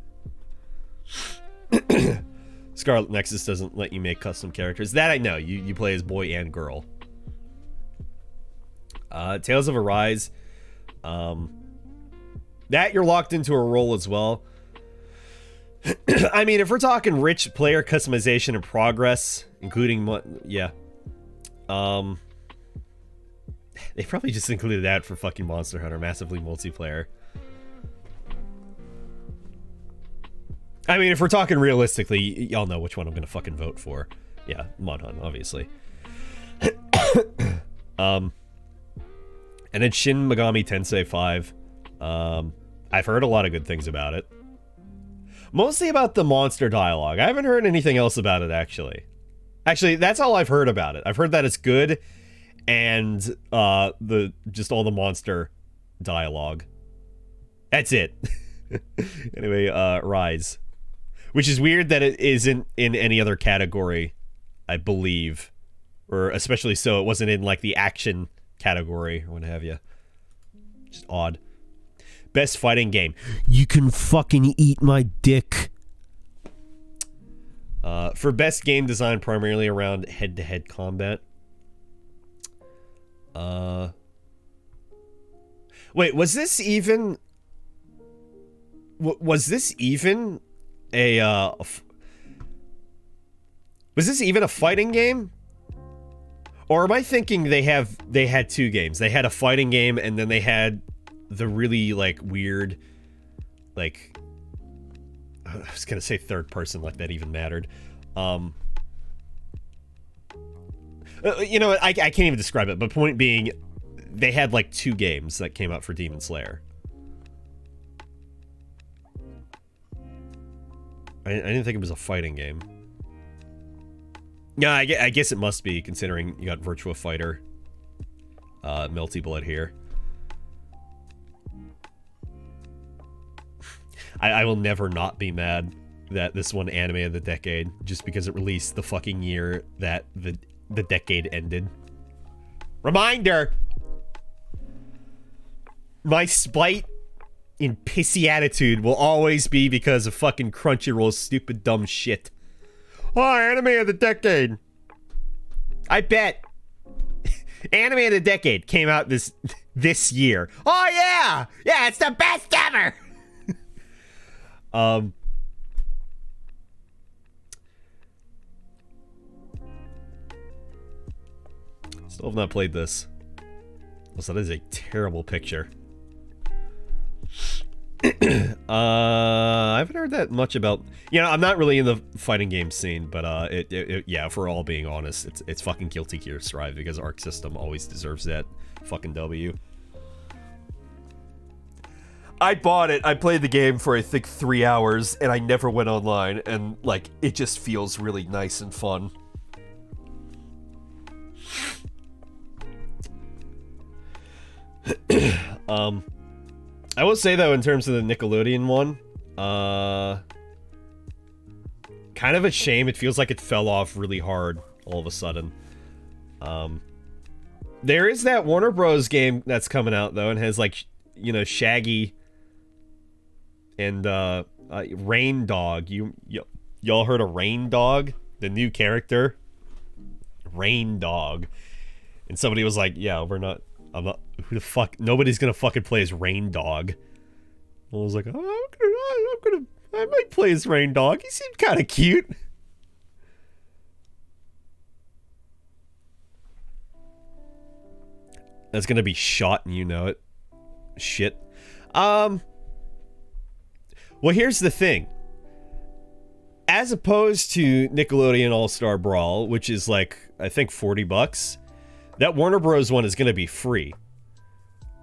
Scarlet Nexus doesn't let you make custom characters. That I know. You play as boy and girl. Tales of Arise. That you're locked into a role as well. I mean, if we're talking rich player customization and progress, including what, yeah. They probably just included that for fucking Monster Hunter, massively multiplayer. I mean, if we're talking realistically, y'all know which one I'm gonna fucking vote for. Yeah, Mod Hunt, obviously. And then Shin Megami Tensei 5. I've heard a lot of good things about it. Mostly about the monster dialogue. I haven't heard anything else about it, actually. Actually, that's all I've heard about it. I've heard that it's good, and just all the monster dialogue. That's it. Anyway, Rise. Which is weird that it isn't in any other category, I believe. Or especially so, it wasn't in, like, the action category, or what have you. Just odd. Best fighting game. You can fucking eat my dick. For best game design, primarily around head-to-head combat. Wait, was this even... Was this even a... was this even a fighting game? Or am I thinking they had two games? They had a fighting game, and then they had the really, like, weird, like, I was gonna say third person, like that even mattered. You know, I can't even describe it, but point being, they had, like, two games that came out for Demon Slayer. I didn't think it was a fighting game. Yeah, I guess it must be, considering you got Virtua Fighter, Melty Blood here. I will never not be mad that this won Anime of the Decade, just because it released the fucking year that the decade ended. Reminder! My spite in pissy attitude will always be because of fucking Crunchyroll's stupid dumb shit. Oh, anime of the decade. I bet anime of the decade came out this year. Oh yeah, yeah, it's the best ever. Still have not played this. Also, that is a terrible picture. I haven't heard that much about. You know, I'm not really in the fighting game scene, but yeah, if we're all being honest, it's fucking Guilty Gear Strive because Arc System always deserves that fucking W. I bought it. I played the game for I think 3 hours, and I never went online. And like, it just feels really nice and fun. I will say though, in terms of the Nickelodeon one, kind of a shame. It feels like it fell off really hard all of a sudden. There is that Warner Bros. Game that's coming out though, and has like, you know, Shaggy and Rain Dog. Y'all heard of Rain Dog, the new character? Rain Dog. And somebody was like, yeah, I'm not, who the fuck, nobody's gonna fucking play as Rain Dog. I was like, oh, I might play as Rain Dog. He seemed kind of cute. That's gonna be shot and you know it. Shit. Well, here's the thing. As opposed to Nickelodeon All-Star Brawl, which is like, I think $40, that Warner Bros. One is gonna be free.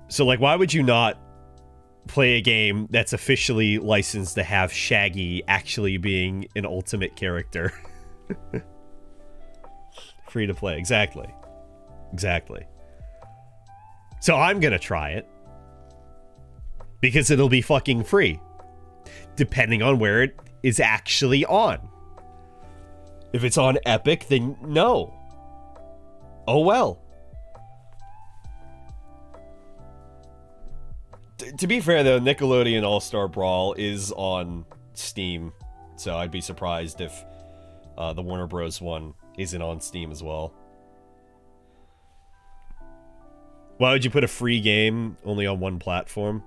So like, why would you not play a game that's officially licensed to have Shaggy actually being an ultimate character? Free to play, exactly. Exactly. So I'm gonna try it. Because it'll be fucking free. Depending on where it is actually on. If it's on Epic, then no. Oh well. To be fair though, Nickelodeon All-Star Brawl is on Steam, so I'd be surprised if the Warner Bros. One isn't on Steam as well. Why would you put a free game only on one platform?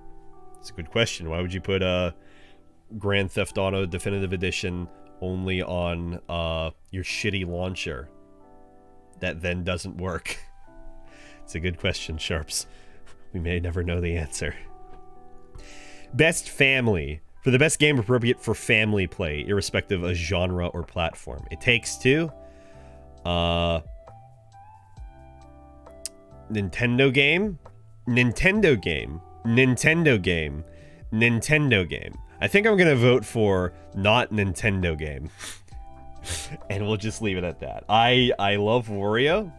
It's a good question. Why would you put Grand Theft Auto Definitive Edition only on your shitty launcher that then doesn't work? It's a good question, Sharps. We may never know the answer. Best Family. For the best game appropriate for family play, irrespective of genre or platform. It Takes Two. Nintendo game. Nintendo game. Nintendo game. Nintendo game. I think I'm gonna vote for not Nintendo game. And we'll just leave it at that. I love Wario.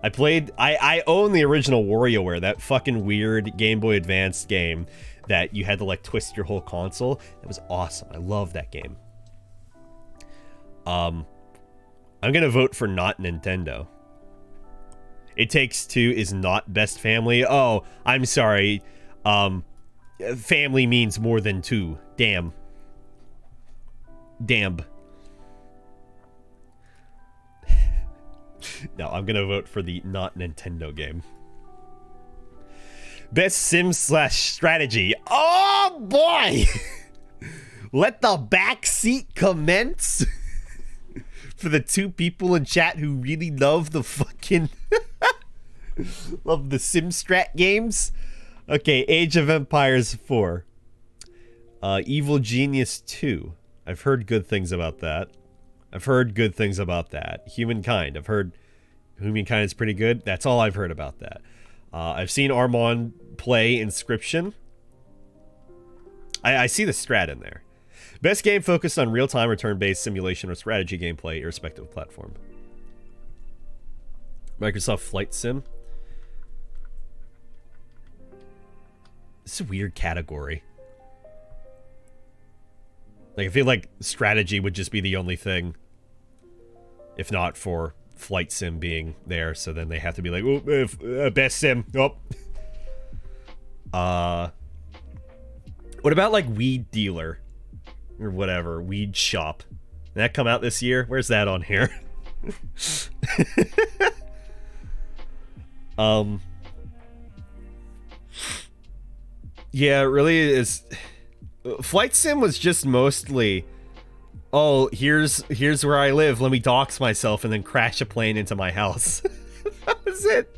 I own the original WarioWare, that fucking weird Game Boy Advance game that you had to like twist your whole console. It was awesome. I love that game. I'm gonna vote for not Nintendo. It Takes Two is not best family. Oh, I'm sorry. Family means more than two. Damn. Damn. No, I'm gonna vote for the not Nintendo game. Best sim/strategy. Oh boy! Let the backseat commence for the two people in chat who really love the fucking love the sim-strat games. Okay, Age of Empires 4. Evil Genius 2. I've heard good things about that. Humankind. I've heard Humankind is pretty good. That's all I've heard about that. I've seen Armand play Inscription. I see the strat in there. Best game focused on real-time or turn-based simulation or strategy gameplay, irrespective of platform. Microsoft Flight Sim. It's a weird category. Like, I feel like strategy would just be the only thing. If not for Flight Sim being there, so then they have to be like, oh, best sim. Nope. What about like Weed Dealer or whatever, Weed Shop? Did that come out this year? Where's that on here? Yeah, it really is. Flight Sim was just mostly, oh, here's where I live. Let me dox myself and then crash a plane into my house. That was it.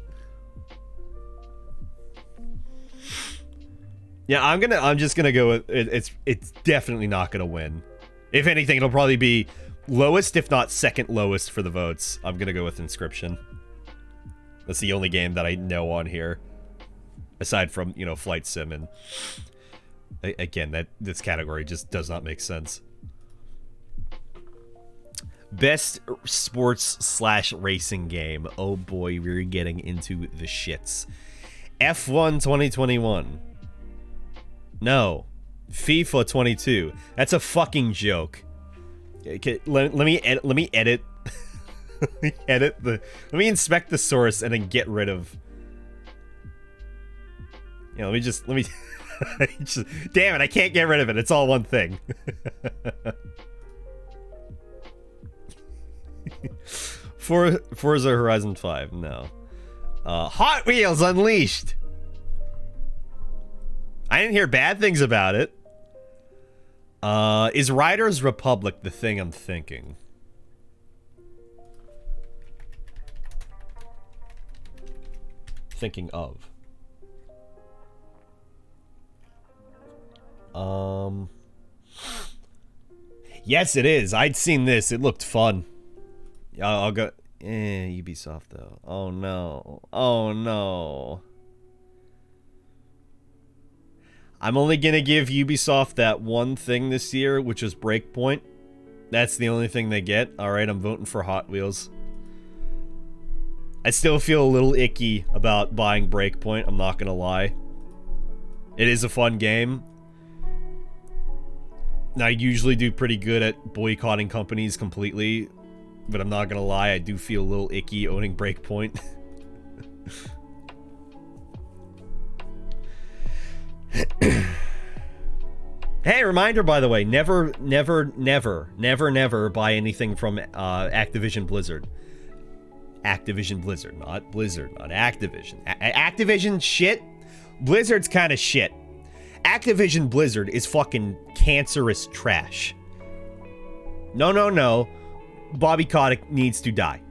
Yeah, I'm just gonna go with it. It's definitely not gonna win. If anything, it'll probably be lowest, if not second lowest for the votes. I'm gonna go with Inscription. That's the only game that I know on here, aside from, you know, Flight Sim, and again, this category just does not make sense. Best sports / racing game. Oh boy, we're getting into the shits. F1 2021. No. FIFA 22. That's a fucking joke. Okay, let me edit. Let me inspect the source and then get rid of. Yeah, let me just damn it, I can't get rid of it. It's all one thing. Forza Horizon 5, no. Hot Wheels Unleashed. I didn't hear bad things about it. Is Riders Republic the thing I'm thinking? Thinking of. Yes, it is. I'd seen this. It looked fun. I'll go. Ubisoft though. Oh no. Oh no. I'm only gonna give Ubisoft that one thing this year, which is Breakpoint. That's the only thing they get. Alright, I'm voting for Hot Wheels. I still feel a little icky about buying Breakpoint, I'm not gonna lie. It is a fun game. I usually do pretty good at boycotting companies completely, but I'm not gonna lie, I do feel a little icky owning Breakpoint. Hey, reminder, by the way, never buy anything from Activision Blizzard. Activision Blizzard, not Blizzard, not Activision. Activision shit? Blizzard's kind of shit. Activision Blizzard is fucking cancerous trash. No. Bobby Kotick needs to die.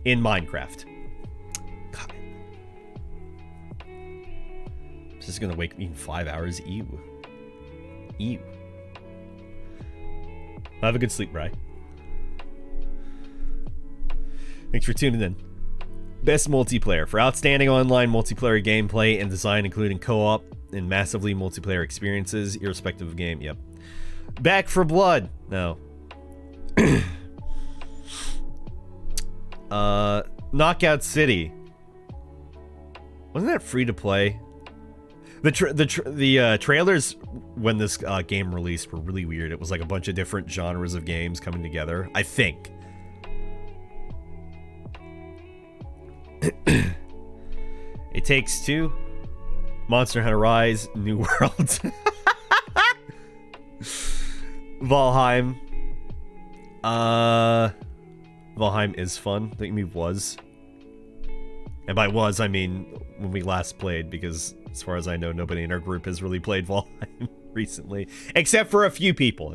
In Minecraft. God. This is gonna wake me in 5 hours. Ew. Have a good sleep, Bri. Thanks for tuning in. Best multiplayer. For outstanding online multiplayer gameplay and design, including co-op and massively multiplayer experiences, irrespective of game. Yep. Back for Blood. No. Knockout City. Wasn't that free to play? The trailers when this game released were really weird. It was like a bunch of different genres of games coming together, I think. It Takes Two, Monster Hunter Rise, New World, Valheim. Valheim is fun. I think it was. And by was, I mean when we last played, because as far as I know, nobody in our group has really played Valheim recently. Except for a few people.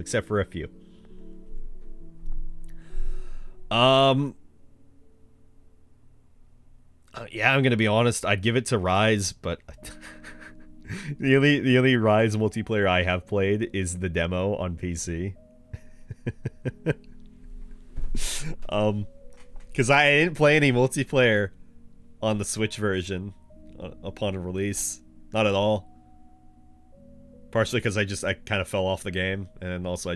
Yeah, I'm gonna be honest. I'd give it to Rise, but the only Rise multiplayer I have played is the demo on PC. Because I didn't play any multiplayer on the Switch version upon release. Not at all. Partially because I kind of fell off the game, and also I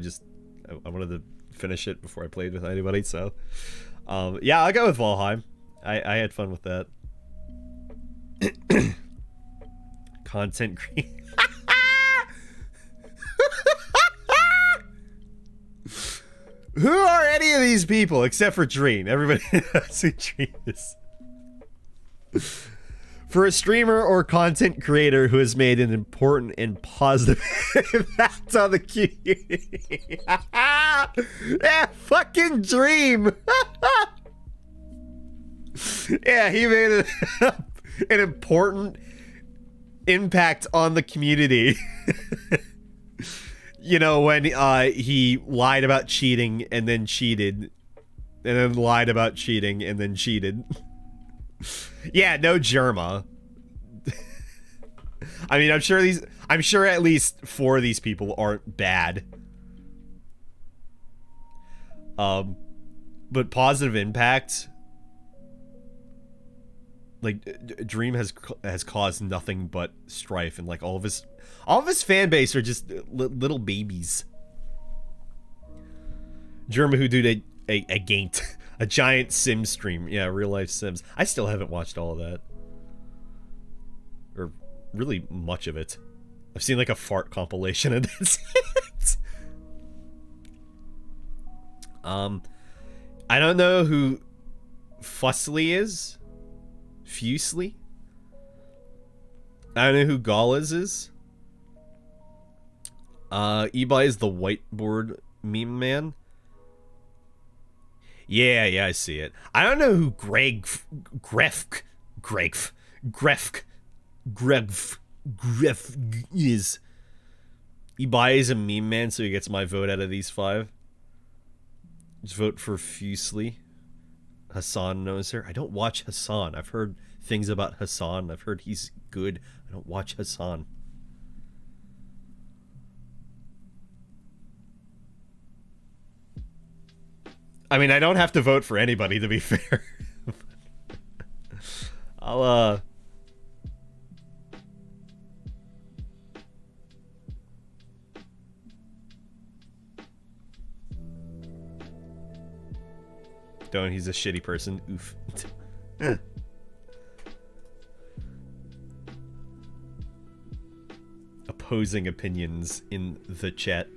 wanted to finish it before I played with anybody. So, yeah, I'll go with Valheim. I had fun with that. Content creation. Who are any of these people except for Dream? Everybody knows who Dream is. For a streamer or content creator who has made an important and positive impact on the community. Yeah, fucking Dream. Yeah, he made an important impact on the community. You know, when he lied about cheating and then cheated, and then lied about cheating and then cheated. Yeah, no Germa. I mean, I'm sure at least 4 of these people aren't bad. But positive impact, like Dream has caused nothing but strife, and like all of his fan base are just little babies. Germa who did a gaint. A giant Sim stream. Yeah, real life Sims. I still haven't watched all of that. Or really much of it. I've seen like a fart compilation of this. I don't know who Fussly is. Fusely? I don't know who Gaulas is. Ebi is the whiteboard meme man. Yeah, I see it. I don't know who Gref is. Ebi is a meme man, so he gets my vote out of these 5. Just vote for Fusely. Hassan knows her. I don't watch Hassan. I've heard things about Hassan. I've heard he's good. I don't watch Hassan. I mean, I don't have to vote for anybody, to be fair. I'll, Don't, he's a shitty person. Oof. Opposing opinions in the chat.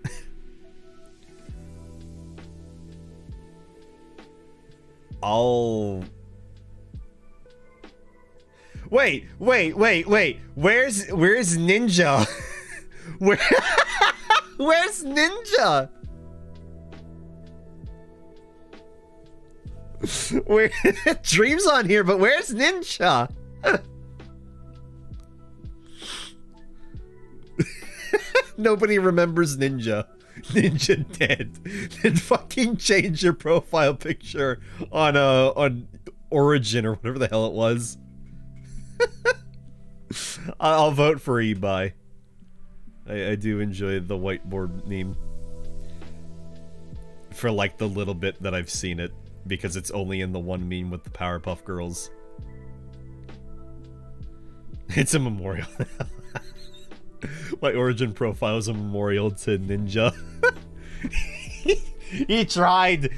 I'll... Wait. Where's Ninja? Where's Ninja? Where Dream's on here, but where's Ninja? Nobody remembers Ninja. Ninja dead. Then fucking change your profile picture on Origin or whatever the hell it was. I'll vote for Ebi. I do enjoy the whiteboard meme. For like the little bit that I've seen it, because it's only in the one meme with the Powerpuff Girls. It's a memorial. My Origin profile is a memorial to Ninja. He tried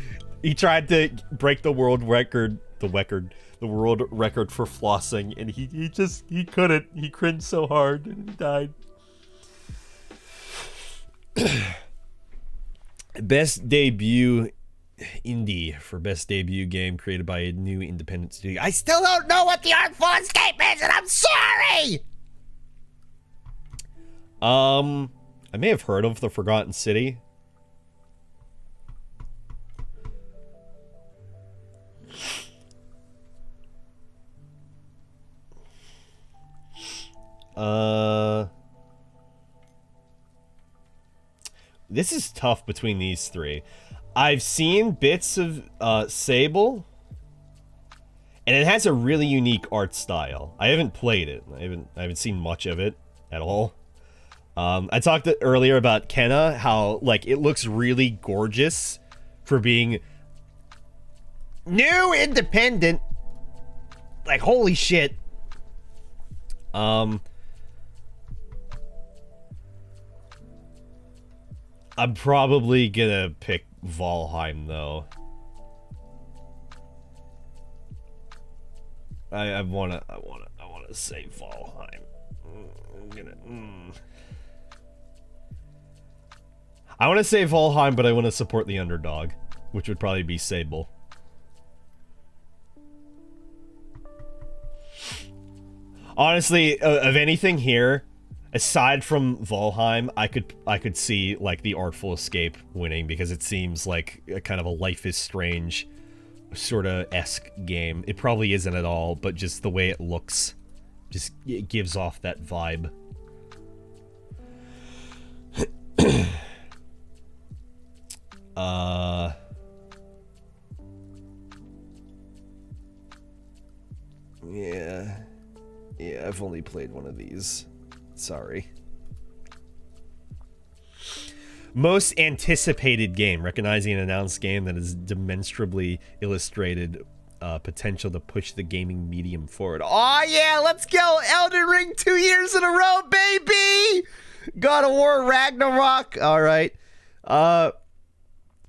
to break the world record, the world record for flossing, and he couldn't. He cringed so hard and he died. Best debut indie for best debut game created by a new independent studio. I still don't know what the Artful Escape is, and I'm sorry. I may have heard of The Forgotten City. This is tough between these 3. I've seen bits of Sable, and it has a really unique art style. I haven't played it. I haven't seen much of it at all. I talked earlier about Kenna, how like it looks really gorgeous for being new independent. Like holy shit. I'm probably gonna pick Valheim though. I wanna say Valheim. I want to say Valheim, but I want to support the underdog, which would probably be Sable. Honestly, of anything here, aside from Valheim, I could see like the Artful Escape winning because it seems like a kind of a Life is Strange sort of esque game. It probably isn't at all, but just the way it looks, just it gives off that vibe. Yeah, I've only played one of these. Sorry. Most anticipated game, recognizing an announced game that is demonstrably illustrated potential to push the gaming medium forward. Oh yeah, let's go! Elden Ring 2 years in a row, baby! God of War Ragnarok. All right.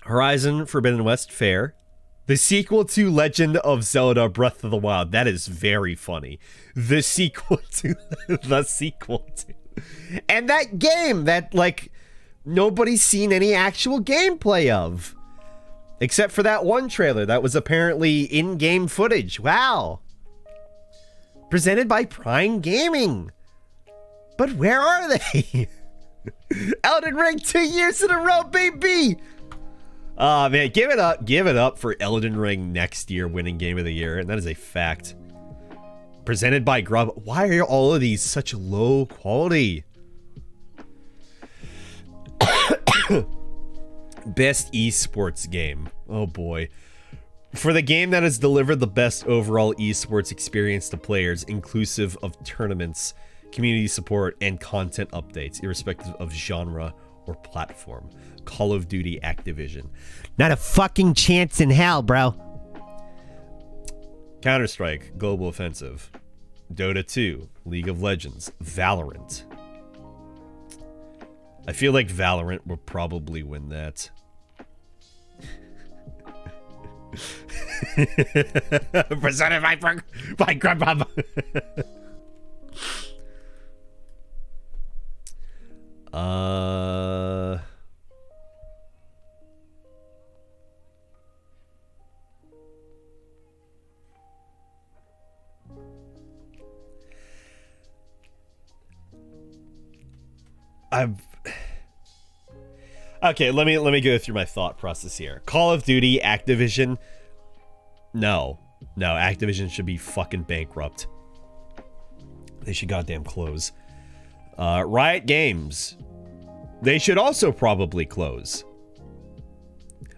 Horizon Forbidden West, fair. The sequel to Legend of Zelda Breath of the Wild. That is very funny. The sequel to... the sequel to... And that game that, like, nobody's seen any actual gameplay of. Except for that one trailer that was apparently in-game footage. Wow. Presented by Prime Gaming. But where are they? Elden Ring 2 years in a row, baby! Oh, man, give it up for Elden Ring next year winning Game of the Year, and that is a fact. Presented by Grub. Why are all of these such low quality? Best esports game. Oh boy. For the game that has delivered the best overall esports experience to players, inclusive of tournaments, community support, and content updates, irrespective of genre or platform. Call of Duty Activision. Not a fucking chance in hell, bro. Counter-Strike, Global Offensive. Dota 2, League of Legends, Valorant. I feel like Valorant will probably win that. Presented by Grubhub. Okay, let me go through my thought process here. Call of Duty, Activision. No, Activision should be fucking bankrupt. They should goddamn close. Riot Games. They should also probably close.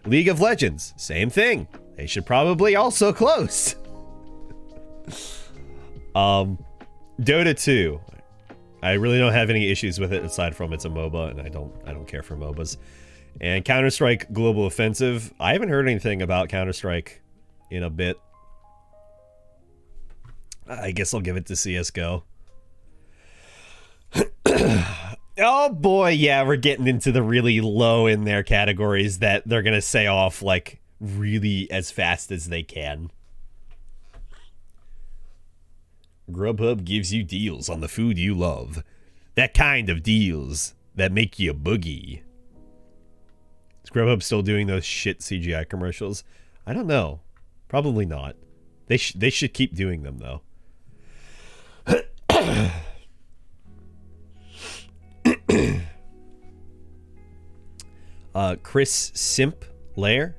League of Legends, same thing. They should probably also close. Dota 2. I really don't have any issues with it aside from it's a MOBA, and I don't care for MOBAs. And Counter-Strike Global Offensive. I haven't heard anything about Counter-Strike in a bit. I guess I'll give it to CS:GO. Oh boy, yeah, we're getting into the really low in their categories that they're gonna say off like really as fast as they can. Grubhub gives you deals on the food you love. That kind of deals that make you boogie. Is Grubhub still doing those shit CGI commercials? I don't know. Probably not. They should keep doing them though. Chris Simp Lair.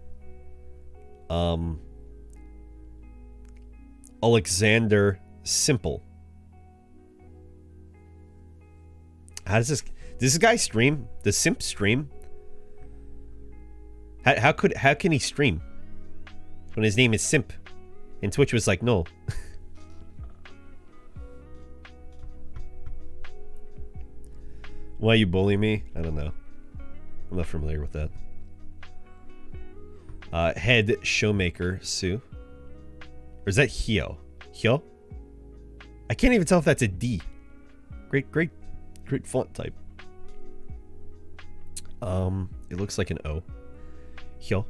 Alexander Simple. How does this guy stream? Does Simp stream? How can he stream when his name is Simp? And Twitch was like, no. Why you bully me? I don't know. I'm not familiar with that. Head Showmaker Sue. Or is that Hyo? Hyo? I can't even tell if that's a D. Great font type. It looks like an O. Hyo.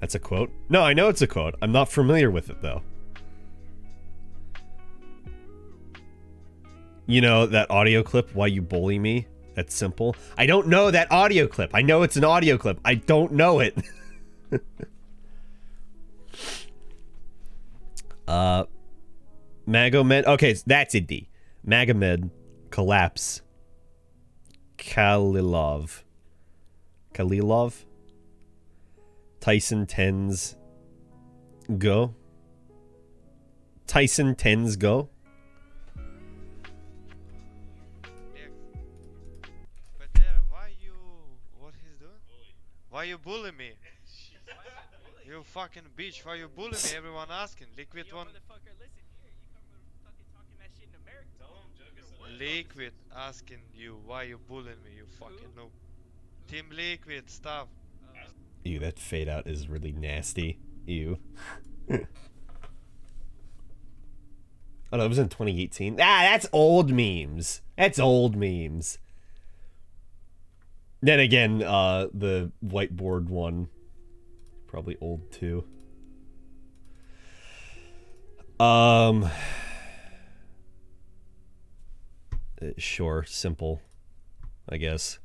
That's a quote? No, I know it's a quote. I'm not familiar with it though. You know that audio clip, Why You Bully Me? That's simple. I don't know that audio clip. I know it's an audio clip. I don't know it. Magomed. Okay, that's a D. Magomed. Collapse. Kalilov. Tyson Tens. Go. Tyson Tens Go. But there, what he's doing? Why you bully me? You fucking bitch, why you bully me? Everyone asking. Liquid one. Liquid asking you why you bullying me, you fucking noob. Team Liquid, stop. Ew, that fade out is really nasty. Ew. Oh no, it was in 2018. Ah, that's old memes. That's old memes. Then again, the whiteboard one, probably old too. Sure, simple, I guess.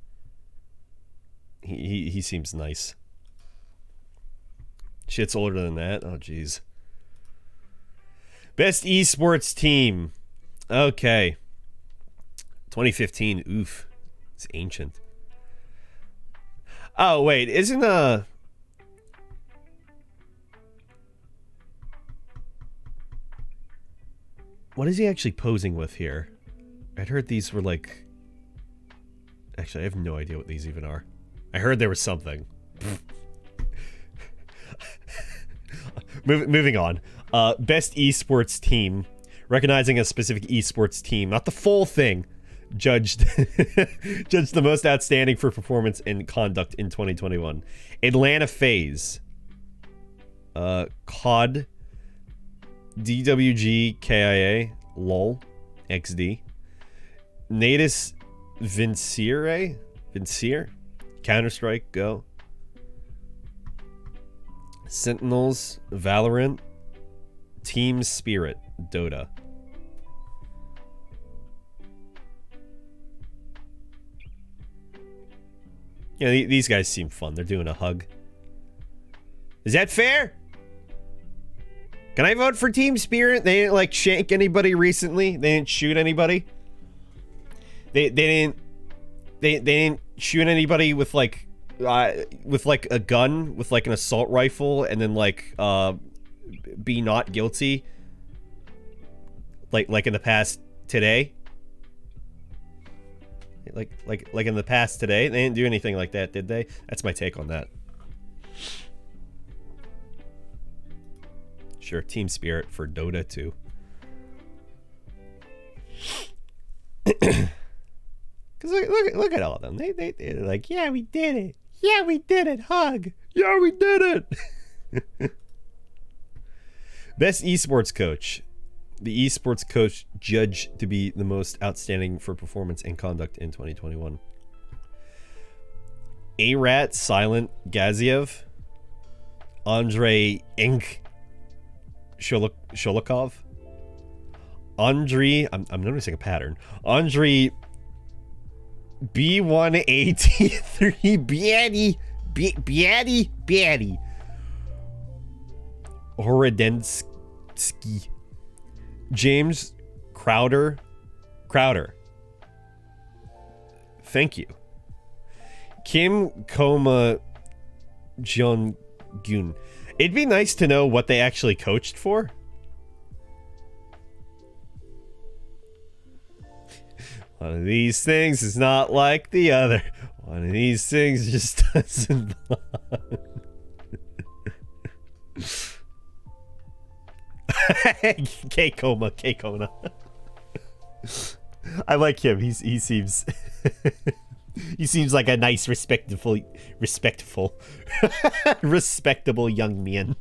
He seems nice. Shit's older than that. Oh jeez. Best esports team. Okay. 2015. Oof. It's ancient. Oh wait, isn't what is he actually posing with here? I'd heard these were like... Actually, I have no idea what these even are. I heard there was something. Moving on. Best esports team. Recognizing a specific esports team. Not the full thing. Judged the most outstanding for performance and conduct in 2021. Atlanta FaZe. COD. DWG KIA. LOL. XD. Natus Vincere? Counter-Strike, Go. Sentinels, Valorant. Team Spirit, Dota. Yeah, these guys seem fun. They're doing a hug. Is that fair? Can I vote for Team Spirit? They didn't like shank anybody recently. They didn't shoot anybody. They didn't shoot anybody with like a gun, with like an assault rifle, and then like be not guilty. Like in the past today. Like in the past today, they didn't do anything like that, did they? That's my take on that. Sure, Team Spirit for Dota too. Cause look at all of them. They're like, yeah, we did it. Yeah, we did it. Hug. Yeah, we did it. Best esports coach. The esports coach judged to be the most outstanding for performance and conduct in 2021. Arat Silent Gaziev. Andrei Ink Sholikov. Andrei, I'm noticing a pattern. Andrei B1AT3 Biatti Horodensky. James Crowder. Thank you. Kim Koma Jong-gun. It'd be nice to know what they actually coached for. One of these things is not like the other. One of these things just doesn't belong. K-Koma. I like him. He seems he seems like a nice, respectful young man.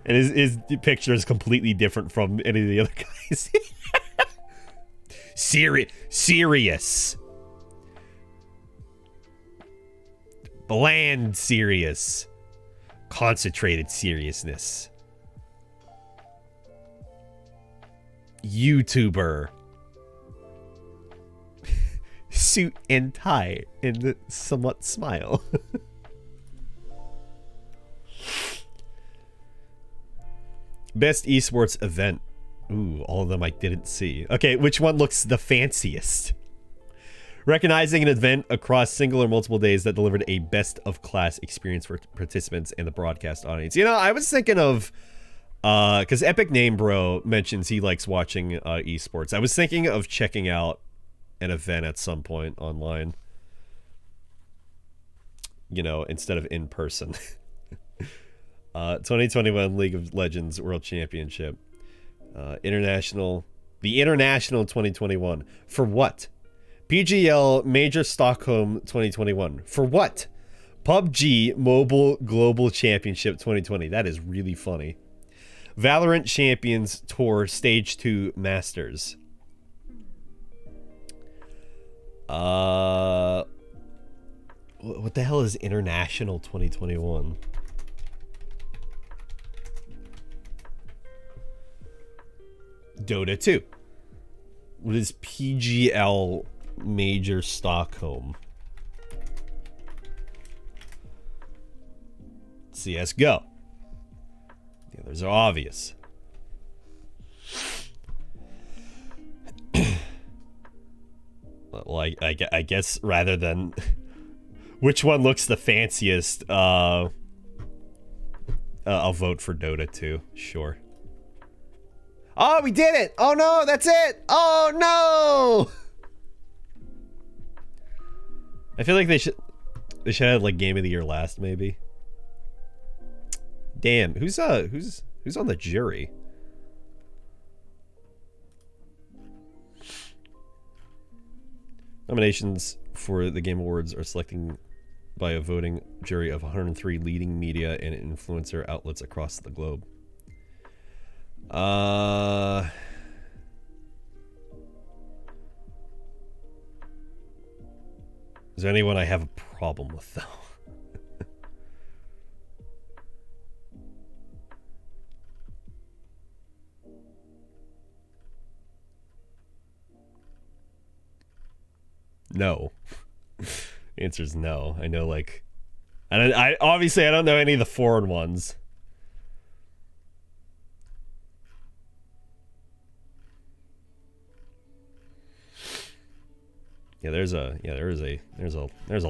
And his picture is completely different from any of the other guys. Serious. Bland serious. Concentrated seriousness. YouTuber. Suit and tie and somewhat smile. Best esports event. Ooh, all of them I didn't see. Okay, which one looks the fanciest? Recognizing an event across single or multiple days that delivered a best-of-class experience for participants and the broadcast audience. You know, I was thinking of... because Epic Name Bro mentions he likes watching esports. I was thinking of checking out an event at some point online. You know, instead of in person. 2021 League of Legends World Championship. The International 2021. For what? PGL Major Stockholm 2021. For what? PUBG Mobile Global Championship 2020. That is really funny. Valorant Champions Tour Stage 2 Masters. What the hell is International 2021? Dota 2. What is PGL Major Stockholm? CSGO. The others are obvious. Well, I guess rather than which one looks the fanciest, I'll vote for Dota 2. Sure. Oh, we did it! Oh no, that's it! Oh no! I feel like they should have like Game of the Year last, maybe. Damn, who's on the jury? Nominations for the Game Awards are selecting by a voting jury of 103 leading media and influencer outlets across the globe. Is there anyone I have a problem with, though? No. The answer is no. I know, like... I obviously, I don't know any of the foreign ones. Yeah, there's a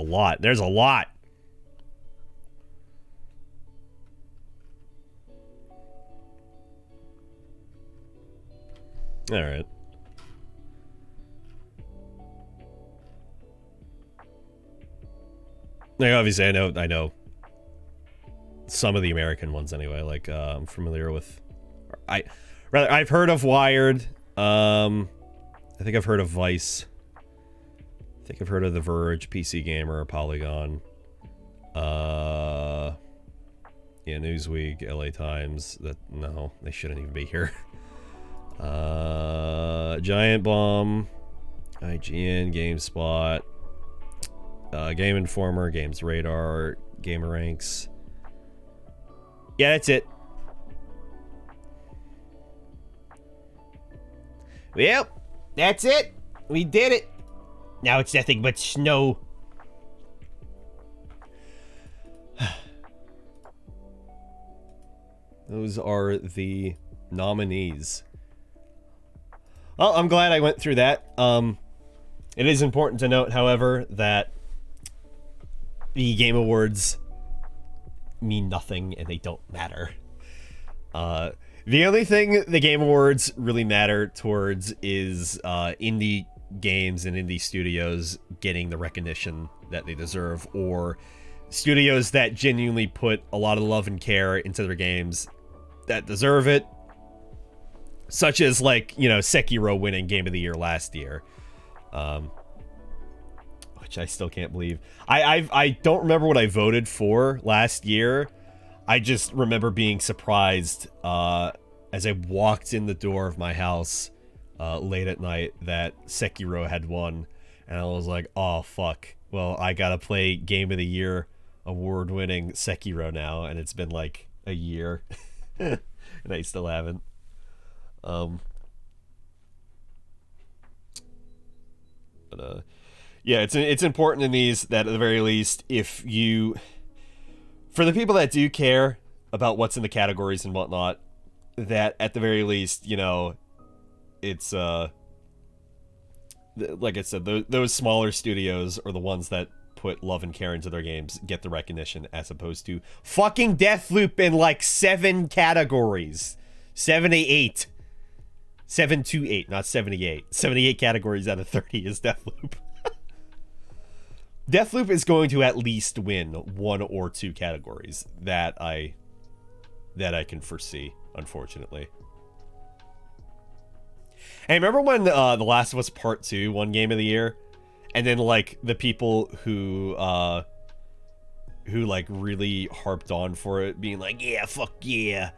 lot. There's a lot. All right. Like, obviously, I know some of the American ones anyway. Like, I'm familiar with. I've heard of Wired. I think I've heard of Vice. I think I've heard of The Verge, PC Gamer, Polygon. Yeah, Newsweek, LA Times. No, they shouldn't even be here. Giant Bomb, IGN, GameSpot, Game Informer, Games Radar, GamerRanks. Yeah, that's it. Well, that's it. We did it. Now it's nothing but snow. Those are the nominees. Well, I'm glad I went through that. It is important to note, however, that the Game Awards mean nothing and they don't matter. The only thing the Game Awards really matter towards is indie games and indie studios getting the recognition that they deserve, or studios that genuinely put a lot of love and care into their games that deserve it, such as, like, you know, Sekiro winning Game of the Year last year, which I still can't believe. I don't remember what I voted for last year. I just remember being surprised as I walked in the door of my house late at night that Sekiro had won, and I was like, oh fuck, well, I gotta play Game of the Year award-winning Sekiro now, and it's been like a year and I still haven't. Yeah, it's important in these that at the very least, if you, for the people that do care about what's in the categories and whatnot, that at the very least, you know, it's like I said, those smaller studios are the ones that put love and care into their games get the recognition, as opposed to fucking Deathloop in like 7 categories. 78. 7 to 8, not 78. 78 categories out of 30 is Deathloop. Deathloop is going to at least win 1 or 2 categories that I can foresee, unfortunately. Hey, remember when The Last of Us Part 2 won Game of the Year? And then, like, the people who like, really harped on for it, being like, yeah, fuck yeah,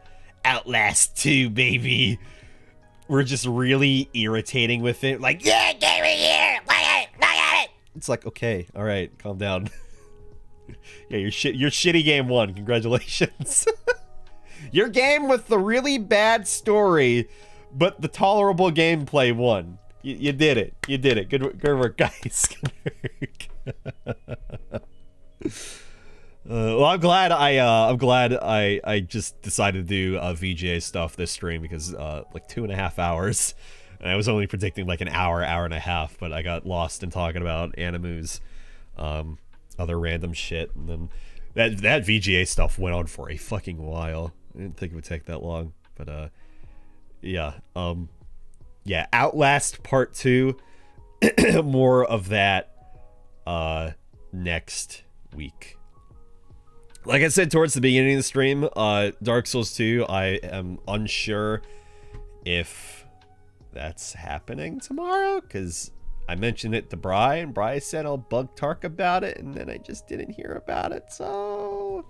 Outlast 2, baby, were just really irritating with it. Like, yeah, Game of the Year, look at it! It's like, okay, alright, calm down. Yeah, your shitty game won, congratulations. Your game with the really bad story, but the tolerable gameplay won. You did it. You did it. Good work, guys. Good work. Well, I'm glad I just decided to do VGA stuff this stream, because like 2.5 hours, and I was only predicting like an hour and a half, but I got lost in talking about Animu's other random shit, and then that VGA stuff went on for a fucking while. I didn't think it would take that long, but yeah, Outlast Part 2, more of that next week. Like I said towards the beginning of the stream, Dark Souls 2, I am unsure if that's happening tomorrow, because I mentioned it to Bri, and Bri said I'll bug Tark about it, and then I just didn't hear about it, so...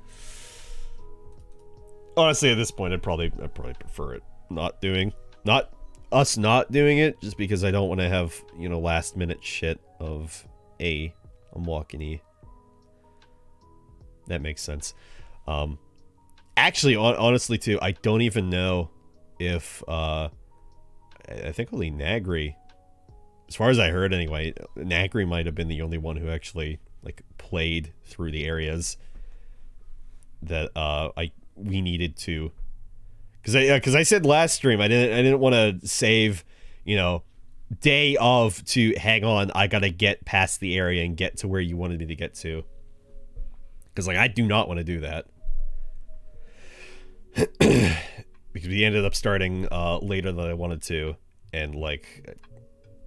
Honestly, at this point, I'd probably prefer it not doing it, just because I don't want to have, you know, last minute shit of I'm walking E. That makes sense. Actually, honestly, too, I don't even know if I think only Nagri, as far as I heard anyway, Nagri might have been the only one who actually like played through the areas that we needed to. Because I said last stream I didn't want to save, you know, day of to hang on, I gotta get past the area and get to where you wanted me to get to. Because like I do not want to do that. Because we ended up starting later than I wanted to, and like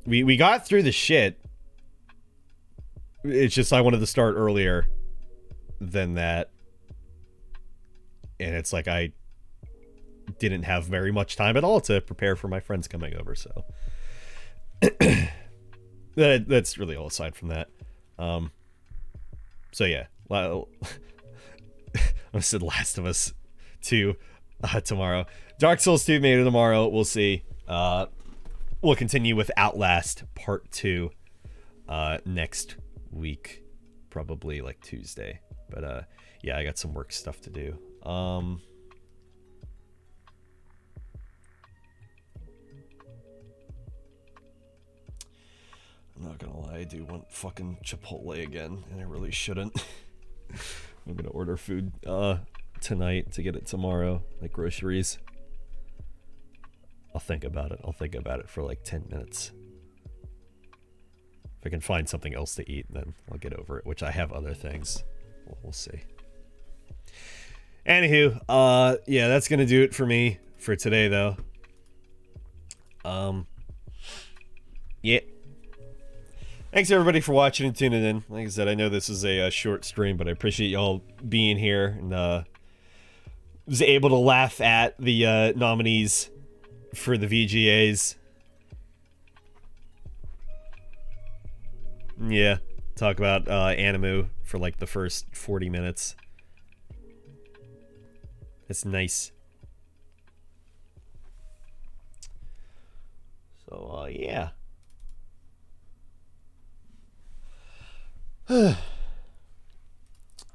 we got through the shit. It's just I wanted to start earlier than that, and it's like I didn't have very much time at all to prepare for my friends coming over, so that's really all aside from that. So yeah, well, I said Last of Us 2 tomorrow. Dark Souls 2 maybe tomorrow, we'll see. We'll continue with Outlast Part 2 next week, probably like Tuesday, but yeah, I got some work stuff to do. I'm not gonna lie, I do want fucking Chipotle again, and I really shouldn't. I'm gonna order food tonight to get it tomorrow, like groceries. I'll think about it. I'll think about it for like 10 minutes. If I can find something else to eat, then I'll get over it, which I have other things. We'll see. Anywho, yeah, that's gonna do it for me for today, though. Yeah. Thanks everybody for watching and tuning in. Like I said, I know this is a short stream, but I appreciate y'all being here, and was able to laugh at the nominees for the VGAs. Yeah, talk about Animu for like the first 40 minutes. It's nice. So yeah.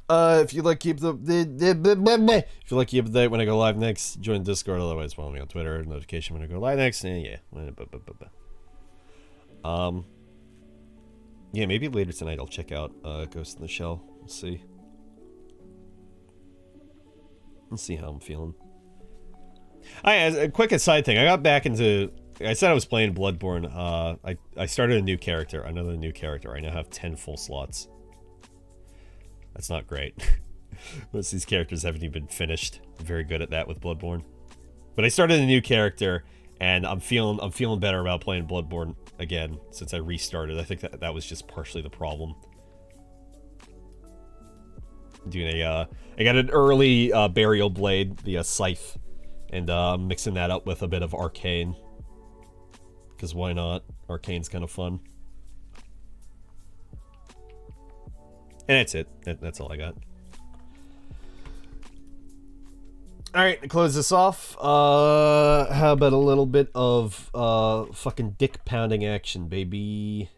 If you like keep the if you like keep the date when I go live next, join Discord. Otherwise, follow me on Twitter. Notification when I go live next. And yeah, yeah, maybe later tonight I'll check out Ghost in the Shell. We'll see. Let's see how I'm feeling. A quick aside thing. I got back into. I said I was playing Bloodborne. I started a new character. Another new character. I now have 10 full slots. That's not great. Most of these characters haven't even been finished. I'm very good at that with Bloodborne. But I started a new character, and I'm feeling better about playing Bloodborne again since I restarted. I think that was just partially the problem. Doing I got an early Burial Blade, the Scythe, and mixing that up with a bit of Arcane. Because why not? Arcane's kind of fun. And that's it. That's all I got. Alright, to close this off, how about a little bit of fucking dick pounding action, baby?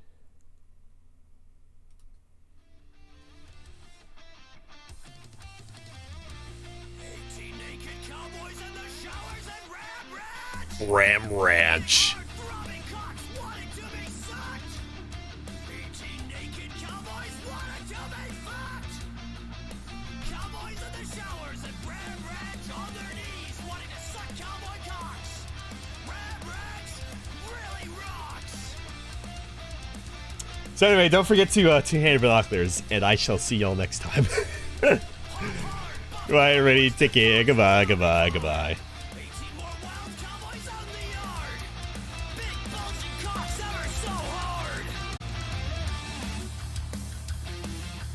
Ram Ranch. So anyway, don't forget to two-handed binoculars, and I shall see y'all next time. Goodbye, everybody. Take care. Goodbye, goodbye, goodbye. Big bulging cocks ever so hard.